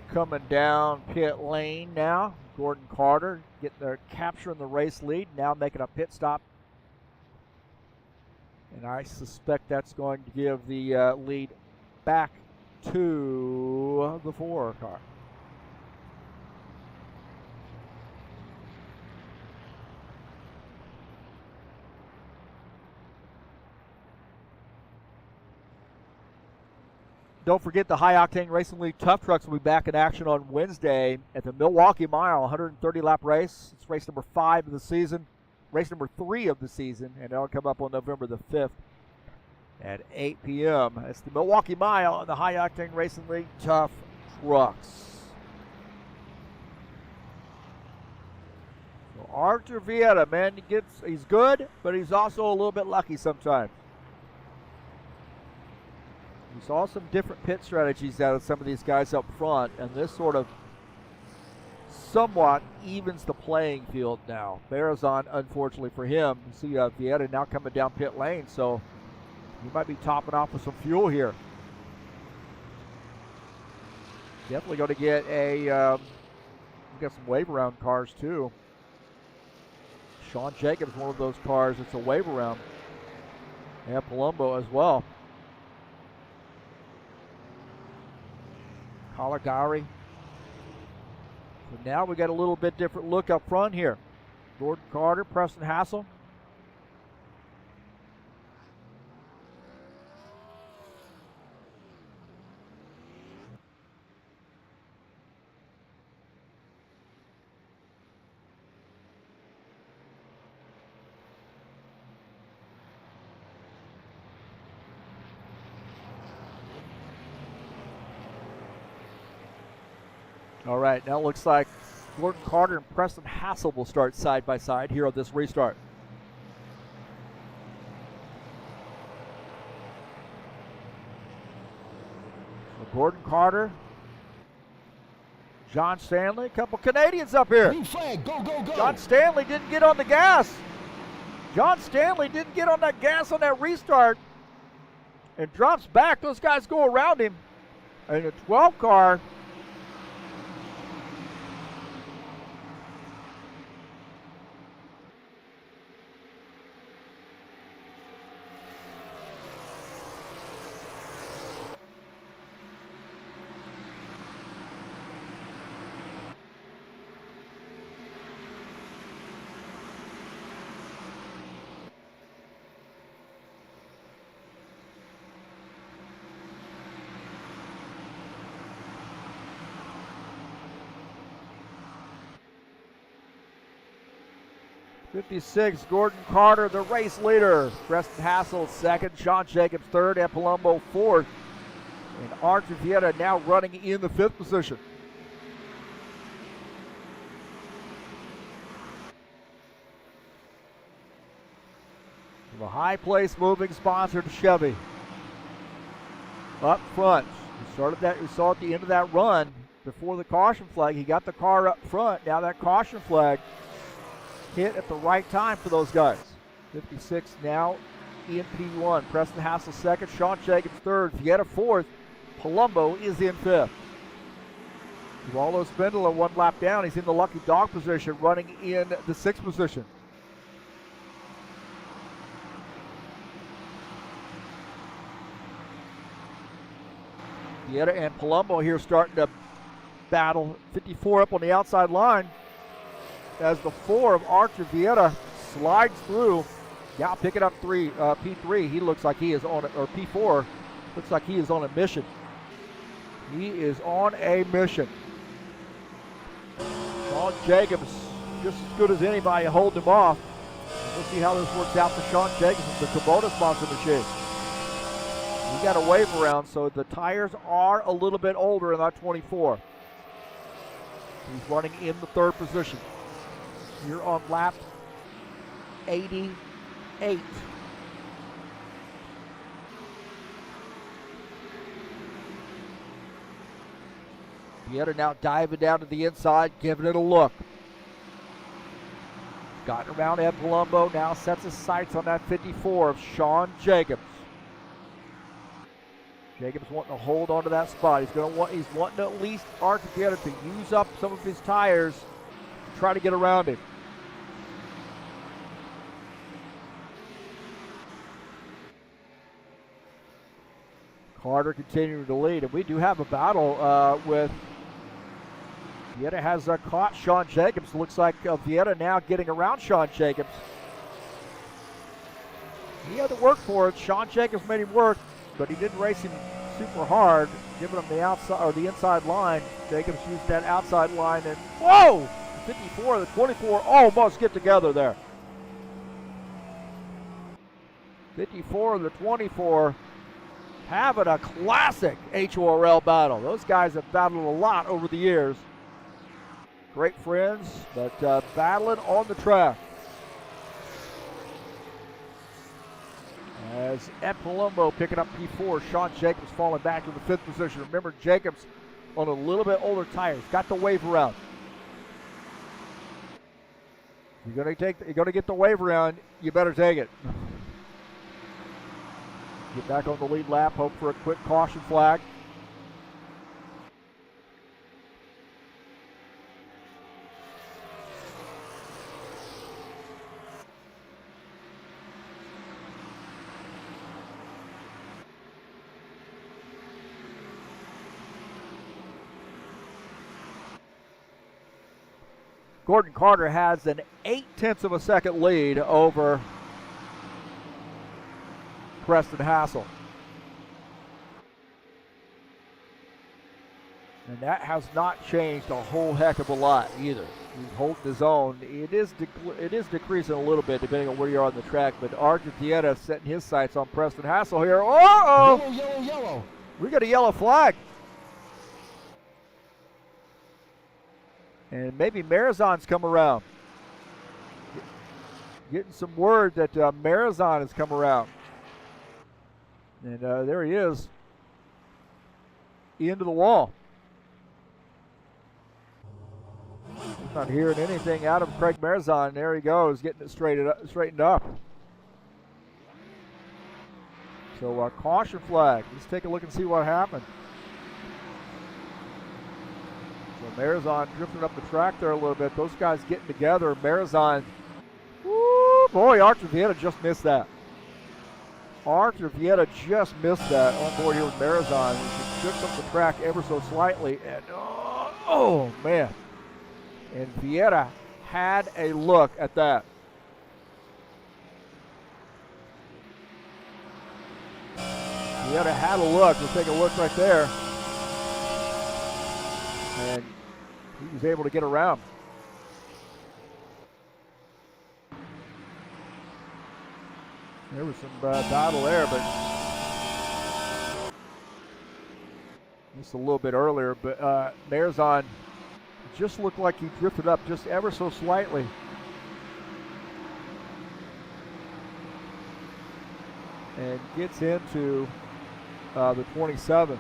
coming down pit lane now. Gordon Carter capturing the race lead, now making a pit stop. And I suspect that's going to give the lead back to the 4 car. Don't forget the High Octane Racing League Tough Trucks will be back in action on Wednesday at the Milwaukee Mile, 130-lap race. It's race number 5 of the season, race number 3 of the season, and that'll come up on November the 5th at 8 p.m. It's the Milwaukee Mile and the High Octane Racing League Tough Trucks. So Arthur Vieta, man, he's good, but he's also a little bit lucky sometimes. We saw some different pit strategies out of some of these guys up front, and this sort of somewhat evens the playing field now. Barazon, unfortunately for him, you see Vieta now coming down pit lane, so he might be topping off with some fuel here. Definitely going to get a, we got some wave around cars too. Sean Jacobs, one of those cars, it's a wave around. And Palumbo as well. Caligari. So now we got a little bit different look up front here. Gordon Carter, Preston Hassel. All right, now it looks like Gordon Carter and Preston Hassel will start side by side here on this restart. So Gordon Carter, John Stanley, a couple Canadians up here. Green flag, go, go, go. John Stanley didn't get on the gas. John Stanley didn't get on that gas on that restart and drops back. Those guys go around him. And a 12 car. '56, Gordon Carter, the race leader. Preston Hassel second, Sean Jacobs third, and Palumbo fourth. And Archer Vieta now running in the fifth position. The high place moving sponsor to Chevy. Up front. We saw at the end of that run before the caution flag. He got the car up front. Now that caution flag hit at the right time for those guys. 56 now in P1. Preston Hassel second, Sean Jacobs third, Vieta fourth, Palumbo is in fifth. Waldo Spindler one lap down. He's in the lucky dog position, running in the sixth position. Vieta and Palumbo here starting to battle. 54 up on the outside line as the 4 of Archer Vieta slides through. Now picking up P3. He looks like he is on it, or P4 looks like he is on a mission. He is on a mission. Sean Jacobs just as good as anybody holding him off. We'll see how this works out for Sean Jacobs with the Kubota sponsor machine. He got a wave around, so the tires are a little bit older in that 24. He's running in the third position. Here on lap 88. Vieta now diving down to the inside, giving it a look. Gotten around Ed Palumbo, now sets his sights on that 54 of Sean Jacobs. Jacobs wanting to hold on to that spot. He's wanting to at least Archer Vieta to use up some of his tires to try to get around him. Carter continuing to lead, and we do have a battle with Vieta has caught Sean Jacobs. Looks like Vieta now getting around Sean Jacobs. He had to work for it. Sean Jacobs made him work, but he didn't race him super hard, giving him the outside or the inside line. Jacobs used that outside line, and whoa! The 54, the 24 almost get together there. 54 and the 24 having a classic HORL battle. Those guys have battled a lot over the years. Great friends, but battling on the track. As as Ed Palumbo picking up P4. Sean Jacobs falling back to the 5th position. Remember, Jacobs on a little bit older tires. Got the wave around. You're gonna get the wave around. You better take it. Get back on the lead lap. Hope for a quick caution flag. Gordon Carter has an 0.8 of a second lead over Preston Hassel. And that has not changed a whole heck of a lot either. He's holding his own. It is decreasing a little bit depending on where you are on the track, but Arthur Vieta setting his sights on Preston Hassel here. Uh-oh! Yellow, yellow, yellow. We got a yellow flag. And maybe Marazon's come around. Getting some word that Marazon has come around. And there he is. Into the wall. Not hearing anything out of Craig Marazon. There he goes, getting it straightened up. So caution flag. Let's take a look and see what happened. So Marazon drifting up the track there a little bit. Those guys getting together. Marazon. Woo, boy, Arthur Vieta just missed that. Arthur Vieta just missed that on board here with Marazon. He drifts up the track ever so slightly. And oh man. And Vieta had a look at that. Vieta had a look. We'll take a look right there. And he was able to get around. There was some battle there, but just a little bit earlier. But Marazon just looked like he drifted up just ever so slightly. And gets into the 27.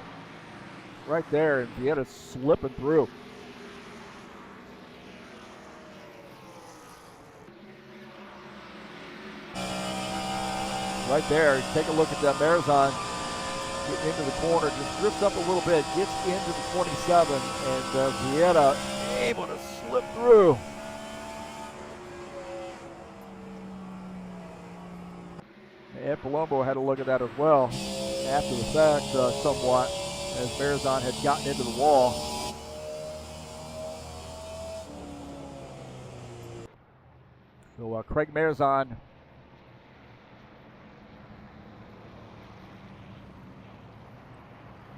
Right there, and Vieta slipping through. Right there, take a look at that. Marazon getting into the corner, just drifts up a little bit, gets into the 27, and Vieta able to slip through. Ed Palumbo had a look at that as well after the fact, somewhat, as Marazon had gotten into the wall. So Craig Marazon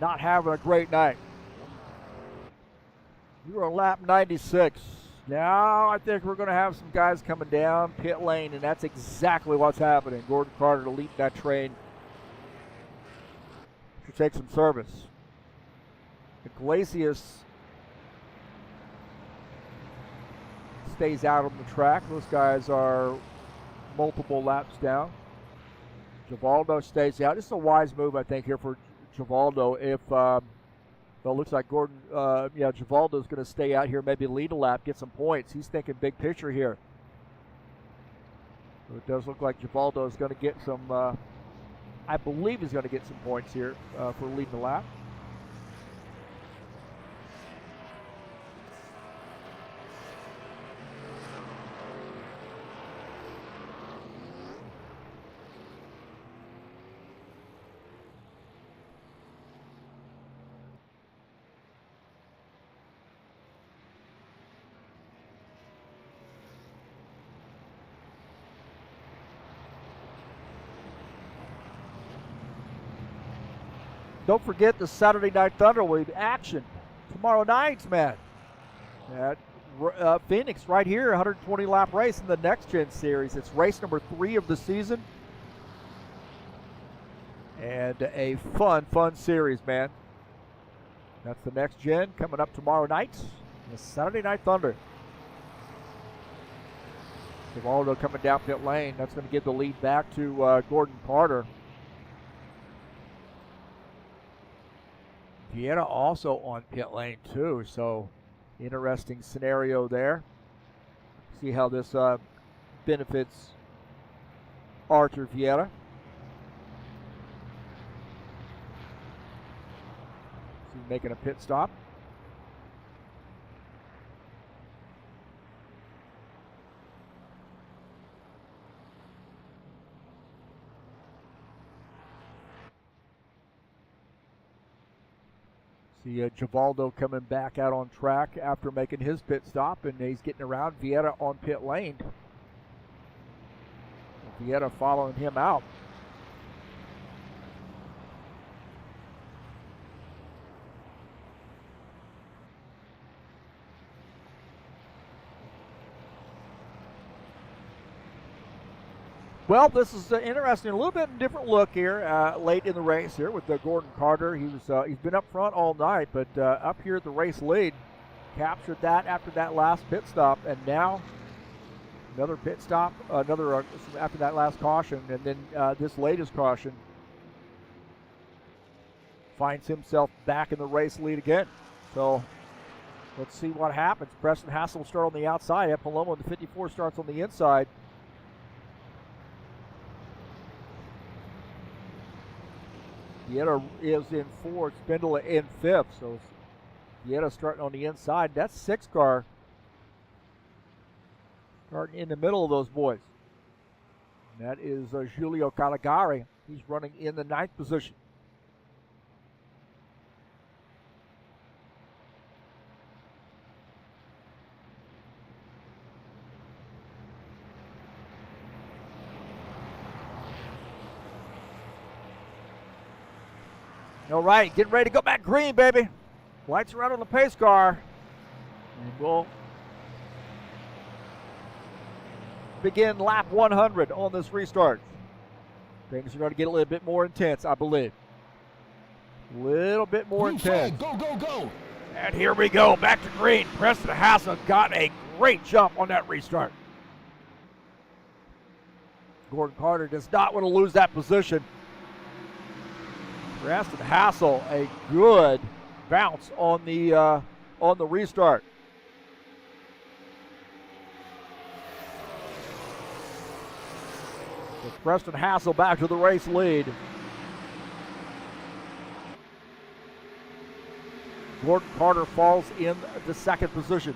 not having a great night. You are on lap 96. Now I think we're going to have some guys coming down pit lane, and that's exactly what's happening. Gordon Carter to lead that train to take some service. Iglesias stays out on the track. Those guys are multiple laps down. Givaldo stays out. This is a wise move, I think, here for Givaldo. If well, it looks like Gordon, Givaldo's going to stay out here, maybe lead a lap, get some points. He's thinking big picture here. So it does look like Givaldo is going to get some. I believe he's going to get some points here for leading the lap. Don't forget the Saturday Night Thunder will be action tomorrow night, man. At Phoenix, right here, 120-lap race in the Next Gen Series. It's race number 3 of the season. And a fun series, man. That's the Next Gen coming up tomorrow night. The Saturday Night Thunder. Givaldo coming down pit lane. That's going to give the lead back to Gordon Carter. Vieira also on pit lane too, so interesting scenario there. See how this benefits Arthur Vieira. He's making a pit stop. See Givaldo coming back out on track after making his pit stop, and he's getting around Vieira on pit lane. Vieira following him out. Well, this is interesting. A little bit different look here late in the race here with Gordon Carter. He's been up front all night, but up here at the race lead, captured that after that last pit stop, and now another pit stop, after that last caution, and then this latest caution finds himself back in the race lead again. So let's see what happens. Preston Hassel will start on the outside. Ed Paloma in the 54 starts on the inside. Vieira is in fourth, Spindler in fifth, so Vieira starting on the inside. That's 6 car starting in the middle of those boys. And that is Giulio Caligari. He's running in the 9th position. All right, getting ready to go back green, baby. Lights are out on the pace car. And we'll begin lap 100 on this restart. Things are going to get a little bit more intense, I believe. A little bit more intense. Go, go, go. And here we go, back to green. Preston Hassel got a great jump on that restart. Gordon Carter does not want to lose that position. Preston Hassel, a good bounce on the restart. So Preston Hassel back to the race lead. Gordon Carter falls in the 2nd position.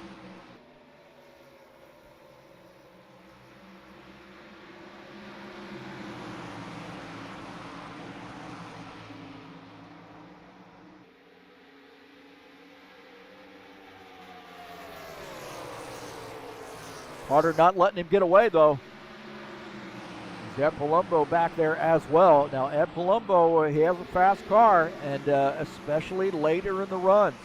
Carter not letting him get away, though. Ed Palumbo back there as well. Now, Ed Palumbo, he has a fast car, and especially later in the runs.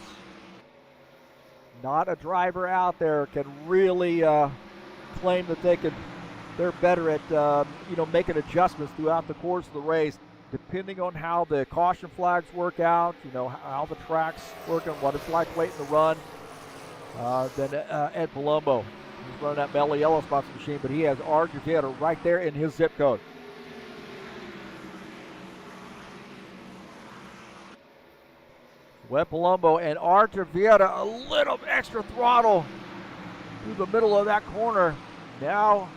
Not a driver out there can really claim that they're better at making adjustments throughout the course of the race, depending on how the caution flags work out, how the track's working, what it's like late in the run, than Ed Palumbo. He's running that Melly Yellow Spots machine, but he has Arthur Vieira right there in his zip code. Ed Palumbo and Arthur Vieira, a little extra throttle through the middle of that corner. Now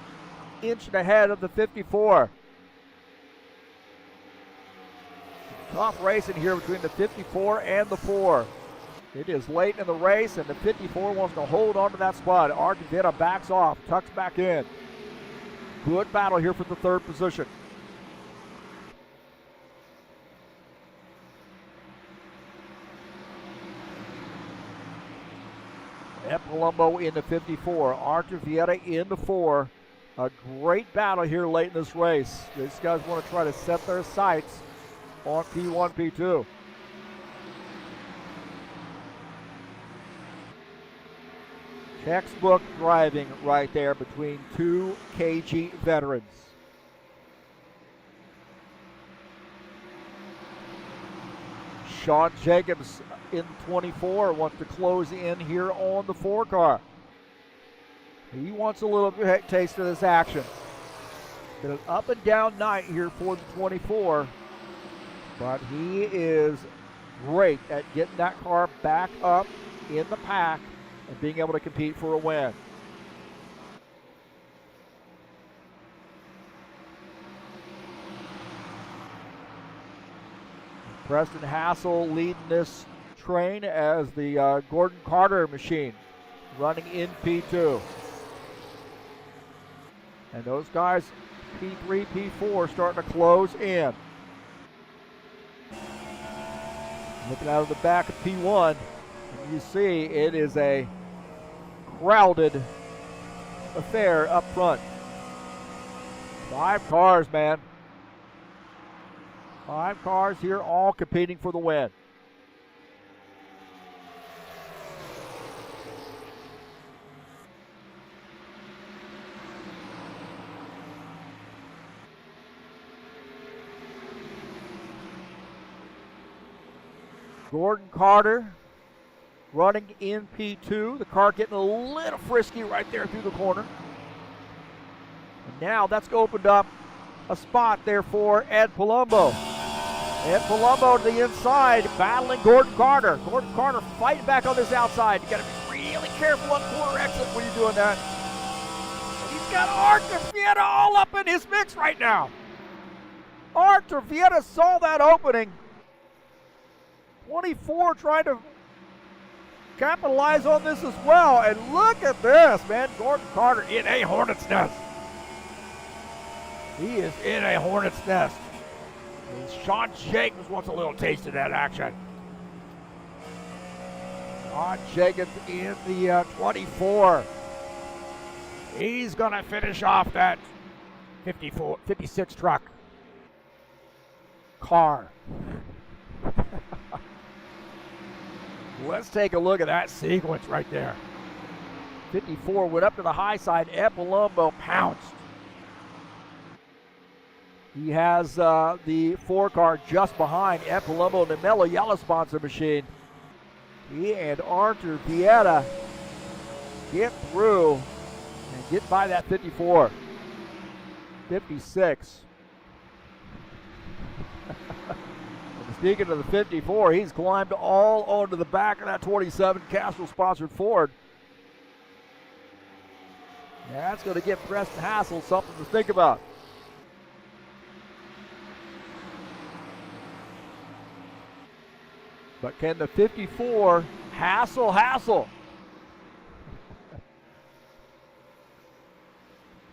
inching ahead of the 54. Tough racing here between the 54 and the 4. It is late in the race, and the 54 wants to hold on to that spot. Arthur Vieira backs off, tucks back in. Good battle here for the 3rd position. Ed Palumbo in the 54, Arthur Vieira in the 4. A great battle here late in this race. These guys want to try to set their sights on P1, P2. Textbook driving right there between 2 KG veterans. Sean Jacobs in 24 wants to close in here on the 4 car. He wants a little taste of this action. Been an up and down night here for the 24, but he is great at getting that car back up in the pack and being able to compete for a win. Preston Hassel leading this train as the Gordon Carter machine running in P2. And those guys, P3, P4, starting to close in. Looking out of the back of P1, and you see it is a crowded affair up front. 5 cars, man. 5 cars here, all competing for the win. Gordon Carter running in P2. The car getting a little frisky right there through the corner. And now that's opened up a spot there for Ed Palumbo. Ed Palumbo to the inside, battling Gordon Carter. Gordon Carter fighting back on this outside. You got to be really careful on corner exit when you're doing that. And he's got Arthur Vieta all up in his mix right now. Arthur Vieta saw that opening. 24 trying to capitalize on this as well. And look at this, man. Gordon Carter in a hornet's nest. He is in a hornet's nest. And Sean Jacobs wants a little taste of that action. Sean Jacobs in the 24. He's going to finish off that 56 truck car. Let's take a look at that sequence right there. 54 went up to the high side. Ed Palumbo pounced. He has the 4 car just behind Ed Palumbo, the Mello Yellow sponsor machine. He and Arthur Vieta get through and get by that 54. 56. Speaking of the 54, he's climbed all onto the back of that 27 Castrol-sponsored Ford. That's going to give Preston Hassel something to think about. But can the 54 hassle?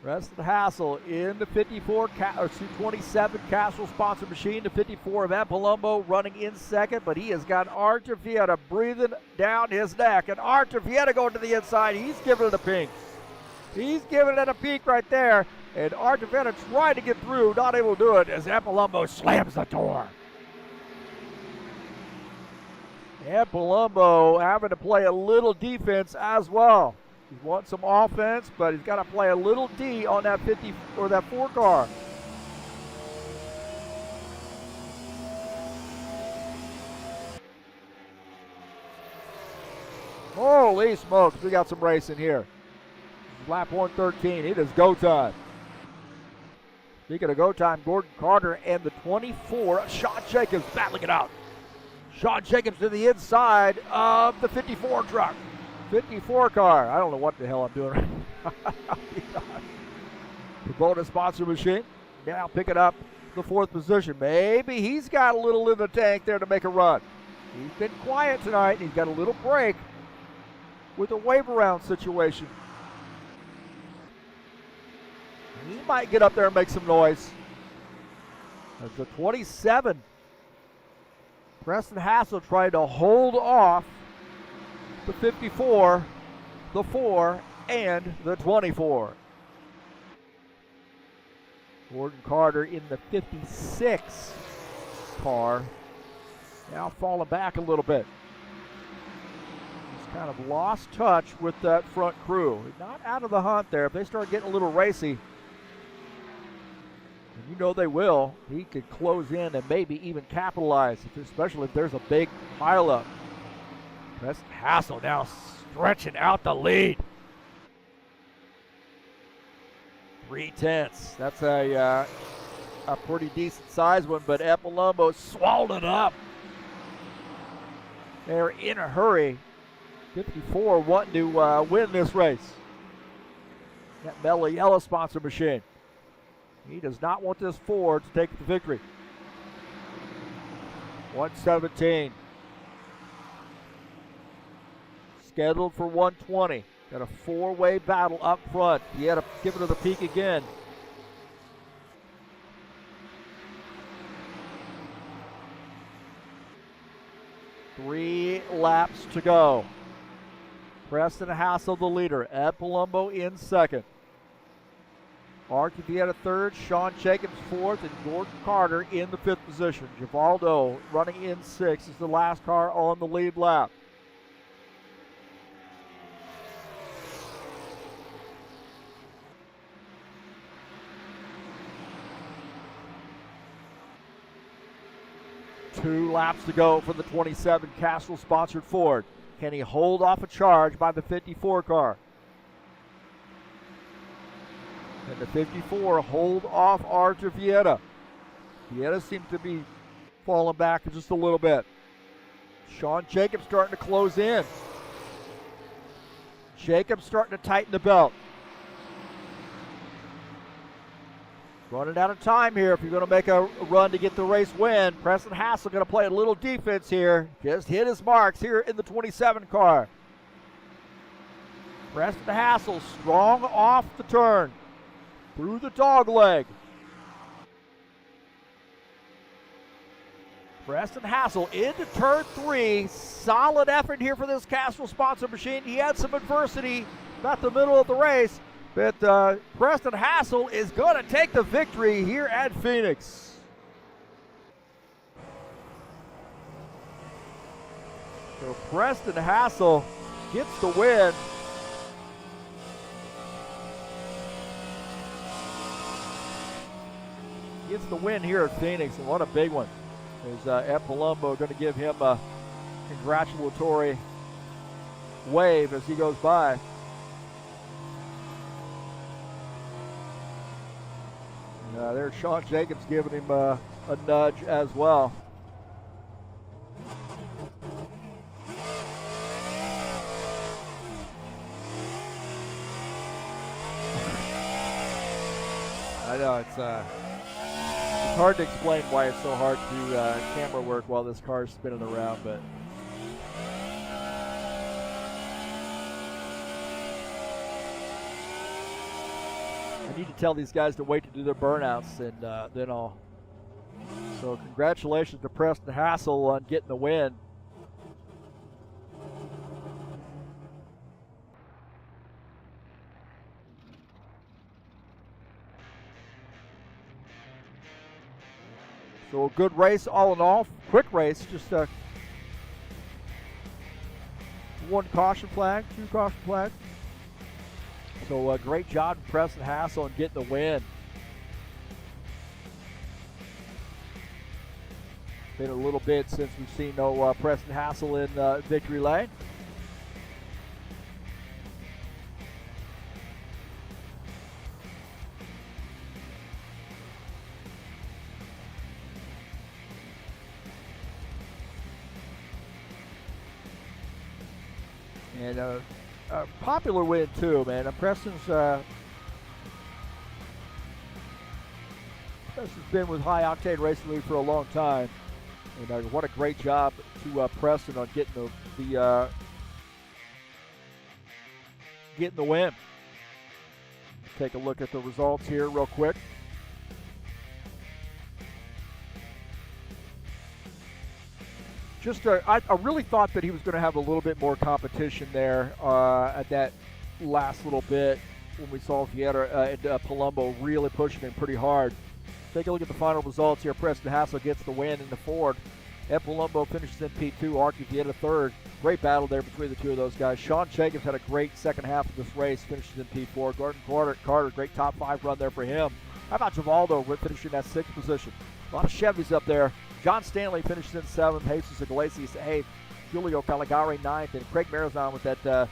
Preston Hassel in the 27 Castrol sponsored machine. The 54 of Ed Palumbo running in second, but he has got Arthur Vieta breathing down his neck. And Arthur Vieta going to the inside. He's giving it a pink. He's giving it a peek right there. And Arthur Vieta trying to get through, not able to do it as Ed Palumbo slams the door. Ed Palumbo having to play a little defense as well. He wants some offense, but he's got to play a little D on that 50 or that 4 car. Holy smokes, we got some racing here. Lap 113, it is go time. Speaking of go time, Gordon Carter and the 24, Sean Jacobs battling it out. Sean Jacobs to the inside of the 54 truck. 54 car. I don't know what the hell I'm doing right now. The bonus sponsor machine. Now picking up the 4th position. Maybe he's got a little in the tank there to make a run. He's been quiet tonight. He's got a little break with a wave around situation. He might get up there and make some noise. As the 27, Preston Hassel tried to hold off the 54, the 4, and the 24. Gordon Carter in the 56 car. Now falling back a little bit. He's kind of lost touch with that front crew. Not out of the hunt there. If they start getting a little racy, and you know they will, he could close in and maybe even capitalize, especially if there's a big pileup. Preston Hassel now stretching out the lead. 3/10. That's a pretty decent sized one, but Ed Palumbo swallowed it up. They're in a hurry. 54 wanting to win this race. That Mellow Yellow sponsor machine. He does not want this Ford to take the victory. 117. Scheduled for 120. Got a four-way battle up front. He had to give it to the peak again. Three laps to go. Preston Hassel the leader. Ed Palumbo in second. Archie Vieta third. Sean Jacobs fourth. And Gordon Carter in the fifth position. Givaldo running in sixth is the last car on the lead lap. Two laps to go for the 27 Castrol-sponsored Ford. Can he hold off a charge by the 54 car? And the 54 hold off Archer Vieta. Vieta seems to be falling back just a little bit. Sean Jacobs starting to close in. Jacobs starting to tighten the belt. Running out of time here if you're going to make a run to get the race win. Preston Hassel going to play a little defense here. Just hit his marks here in the 27 car. Preston Hassel strong off the turn. Through the dog leg. Preston Hassel into turn 3. Solid effort here for this Castrol sponsor machine. He had some adversity about the middle of the race. But Preston Hassel is going to take the victory here at Phoenix. So Preston Hassel gets the win. Gets the win here at Phoenix, and what a big one. Is Ed Palumbo going to give him a congratulatory wave as he goes by. There's Sean Jacobs giving him a nudge as well. I know it's hard to explain why it's so hard to do camera work while this car is spinning around, but I need to tell these guys to wait to do their burnouts, and then I'll. So congratulations to Preston Hassel on getting the win. So a good race all in all. Quick race, just one caution flag, two caution flags. So great job to Preston Hassel on getting the win. Been a little bit since we've seen no Preston Hassel in victory lane. And a popular win too, man. Preston's been with High Octane Racing League for a long time, and what a great job to Preston on getting the win. Take a look at the results here real quick. I really thought that he was going to have a little bit more competition there at that last little bit when we saw Vieta and Palumbo really pushing him pretty hard. Take a look at the final results here. Preston Hassel gets the win in the Ford. Ed Palumbo finishes in P2. Archie Vieta third. Great battle there between the two of those guys. Sean Jacobs had a great second half of this race, finishes in P4. Gordon Carter, great top 5 run there for him. How about Givaldo finishing at 6th position? A lot of Chevys up there. John Stanley finishes in 7th. Jesus Iglesias 8th. Julio Caligari 9th. And Craig Marizon with that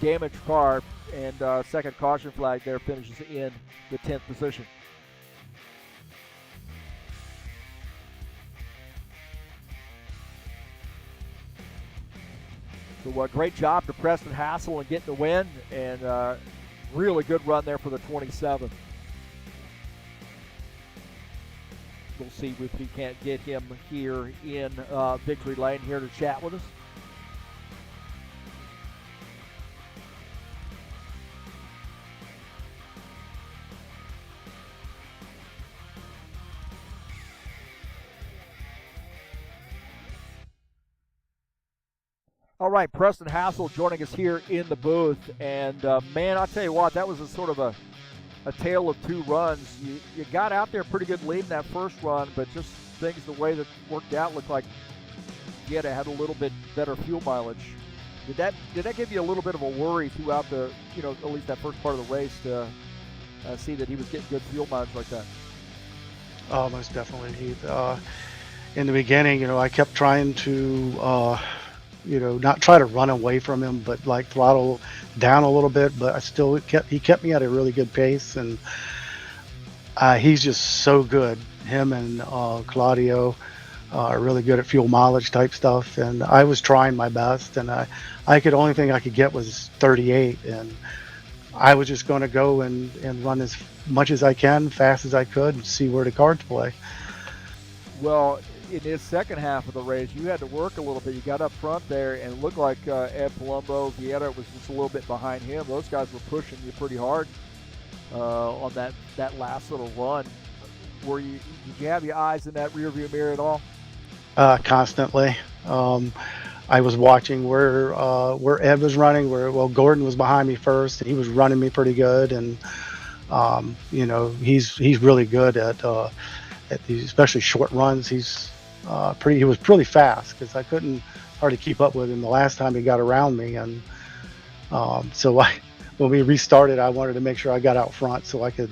damaged car and second caution flag there finishes in the 10th position. So great job to Preston Hassel and getting the win, and really good run there for the 27. We'll see if we can't get him here in Victory Lane here to chat with us. All right, Preston Hassel joining us here in the booth. And, man, I'll tell you what, that was a sort of a tale of two runs. You got out there pretty good lead in that first run, but just things the way that worked out looked like you had a little bit better fuel mileage. Did that give you a little bit of a worry throughout the, at least that first part of the race to see that he was getting good fuel mileage like that? Oh, most definitely, Heath. In the beginning, I kept trying to not try to run away from him, but like throttle down a little bit. But he kept me at a really good pace, and he's just so good. Him and Claudio are really good at fuel mileage type stuff, and I was trying my best, and only thing I could get was 38, and I was just going to go and run as much as I can, fast as I could, and see where the cards play. Well, in his second half of the race, you had to work a little bit. You got up front there, and it looked like Ed Palumbo, Vieira was just a little bit behind him. Those guys were pushing you pretty hard on that last little run. Did you have your eyes in that rearview mirror at all? Constantly. I was watching where Ed was running. Gordon was behind me first, and he was running me pretty good. And he's really good at these, especially short runs. He was pretty fast because I couldn't hardly keep up with him the last time he got around me. And when we restarted, I wanted to make sure I got out front so I could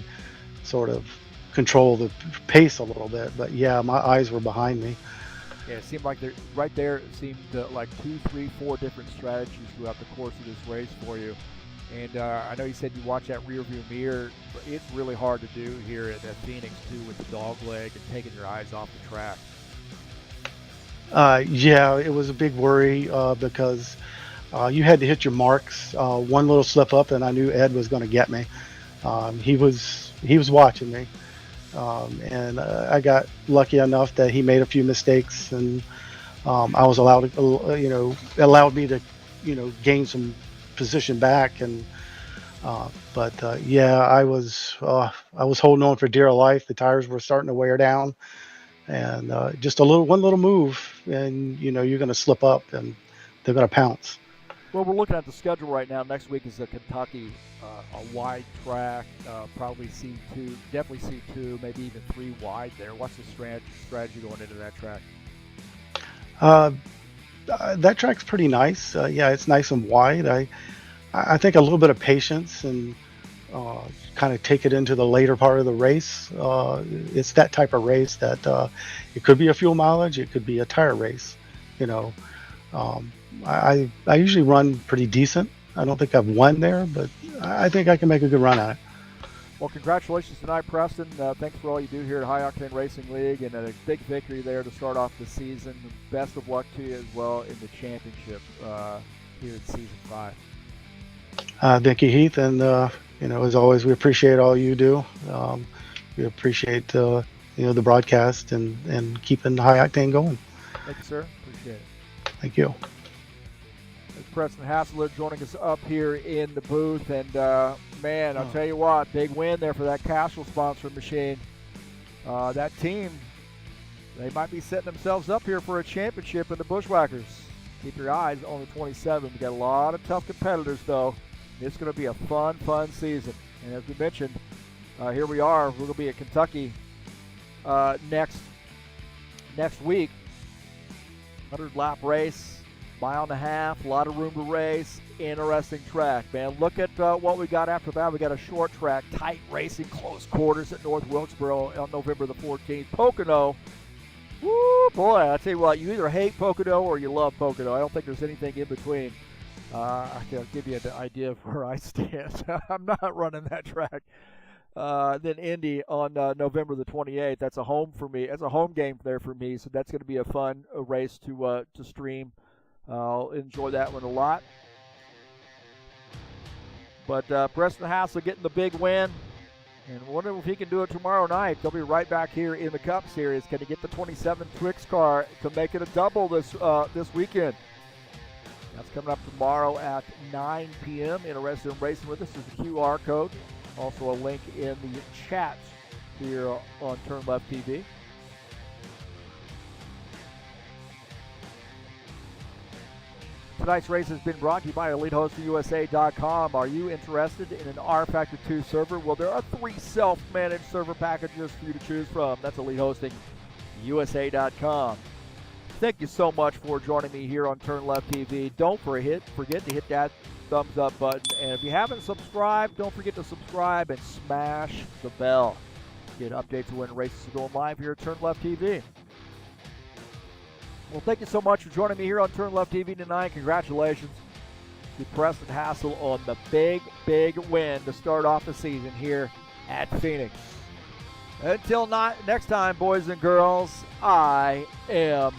sort of control the pace a little bit. But yeah, my eyes were behind me. Yeah, it seemed like right there. It seemed like 2, 3, 4 different strategies throughout the course of this race for you. And I know you said you watch that rearview mirror, but it's really hard to do here at Phoenix too with the dog leg and taking your eyes off the track. Yeah, it was a big worry because you had to hit your marks. One little slip up, and I knew Ed was going to get me. He was watching me, and I got lucky enough that he made a few mistakes, and I was allowed me to gain some position back. And yeah, I was holding on for dear life. The tires were starting to wear down, and just one little move, and you're going to slip up, and they're going to pounce. Well, we're looking at the schedule right now. Next week is Kentucky, a wide track, probably C2, definitely C2, maybe even 3 wide there. What's the strategy going into that track? That track's pretty nice. Yeah, it's nice and wide. I think a little bit of patience and kind of take it into the later part of the race. It's that type of race that it could be a fuel mileage, it could be a tire race. I usually run pretty decent. I don't think I've won there, but I think I can make a good run at it. Well, congratulations tonight, Preston. Thanks for all you do here at High Octane Racing League, and a big victory there to start off the season. Best of luck to you as well in the championship here in Season 5. Thank you, Heath, and as always, we appreciate all you do. We appreciate the broadcast and keeping High Octane going. Thank you, sir. Appreciate it. Thank you. There's Preston Hassler joining us up here in the booth, and man, I'll tell you what, big win there for that Castrol sponsored machine. That team, they might be setting themselves up here for a championship in the Buschwackers. Keep your eyes on the 27. We got a lot of tough competitors, though. It's going to be a fun season. And as we mentioned, here we are. We're going to be at Kentucky next week. 100-lap race, 1.5 miles, a lot of room to race. Interesting track, man. Look at what we got after that. We got a short track, tight racing, close quarters at North Wilkesboro on November the 14th. Pocono. Woo, boy, I tell you what, you either hate Pocono or you love Pocono. I don't think there's anything in between. I can give you an idea of where I stand. I'm not running that track. Then Indy on November the 28th. That's a home for me. That's a home game there for me. So that's going to be a fun race to stream I'll enjoy that one a lot. But Preston Hassel getting the big win. And wonder if he can do it tomorrow night. They'll be right back here in the Cup Series. Can he get the 27 Twix car to make it a double this weekend? That's coming up tomorrow at 9 p.m. Interested in racing with us? There's a QR code. Also a link in the chat here on TurnLeftTV. Tonight's race has been brought to you by EliteHostingUSA.com. Are you interested in an rFactor 2 server? Well, there are 3 self-managed server packages for you to choose from. That's EliteHostingUSA.com. Thank you so much for joining me here on TurnLeftTV. Don't forget to hit that thumbs up button. And if you haven't subscribed, don't forget to subscribe and smash the bell. Get updates when races are going live here at TurnLeftTV. Well, thank you so much for joining me here on TurnLeftTV tonight. Congratulations to Preston Hassel on the big, big win to start off the season here at Phoenix. Until next time, boys and girls, I am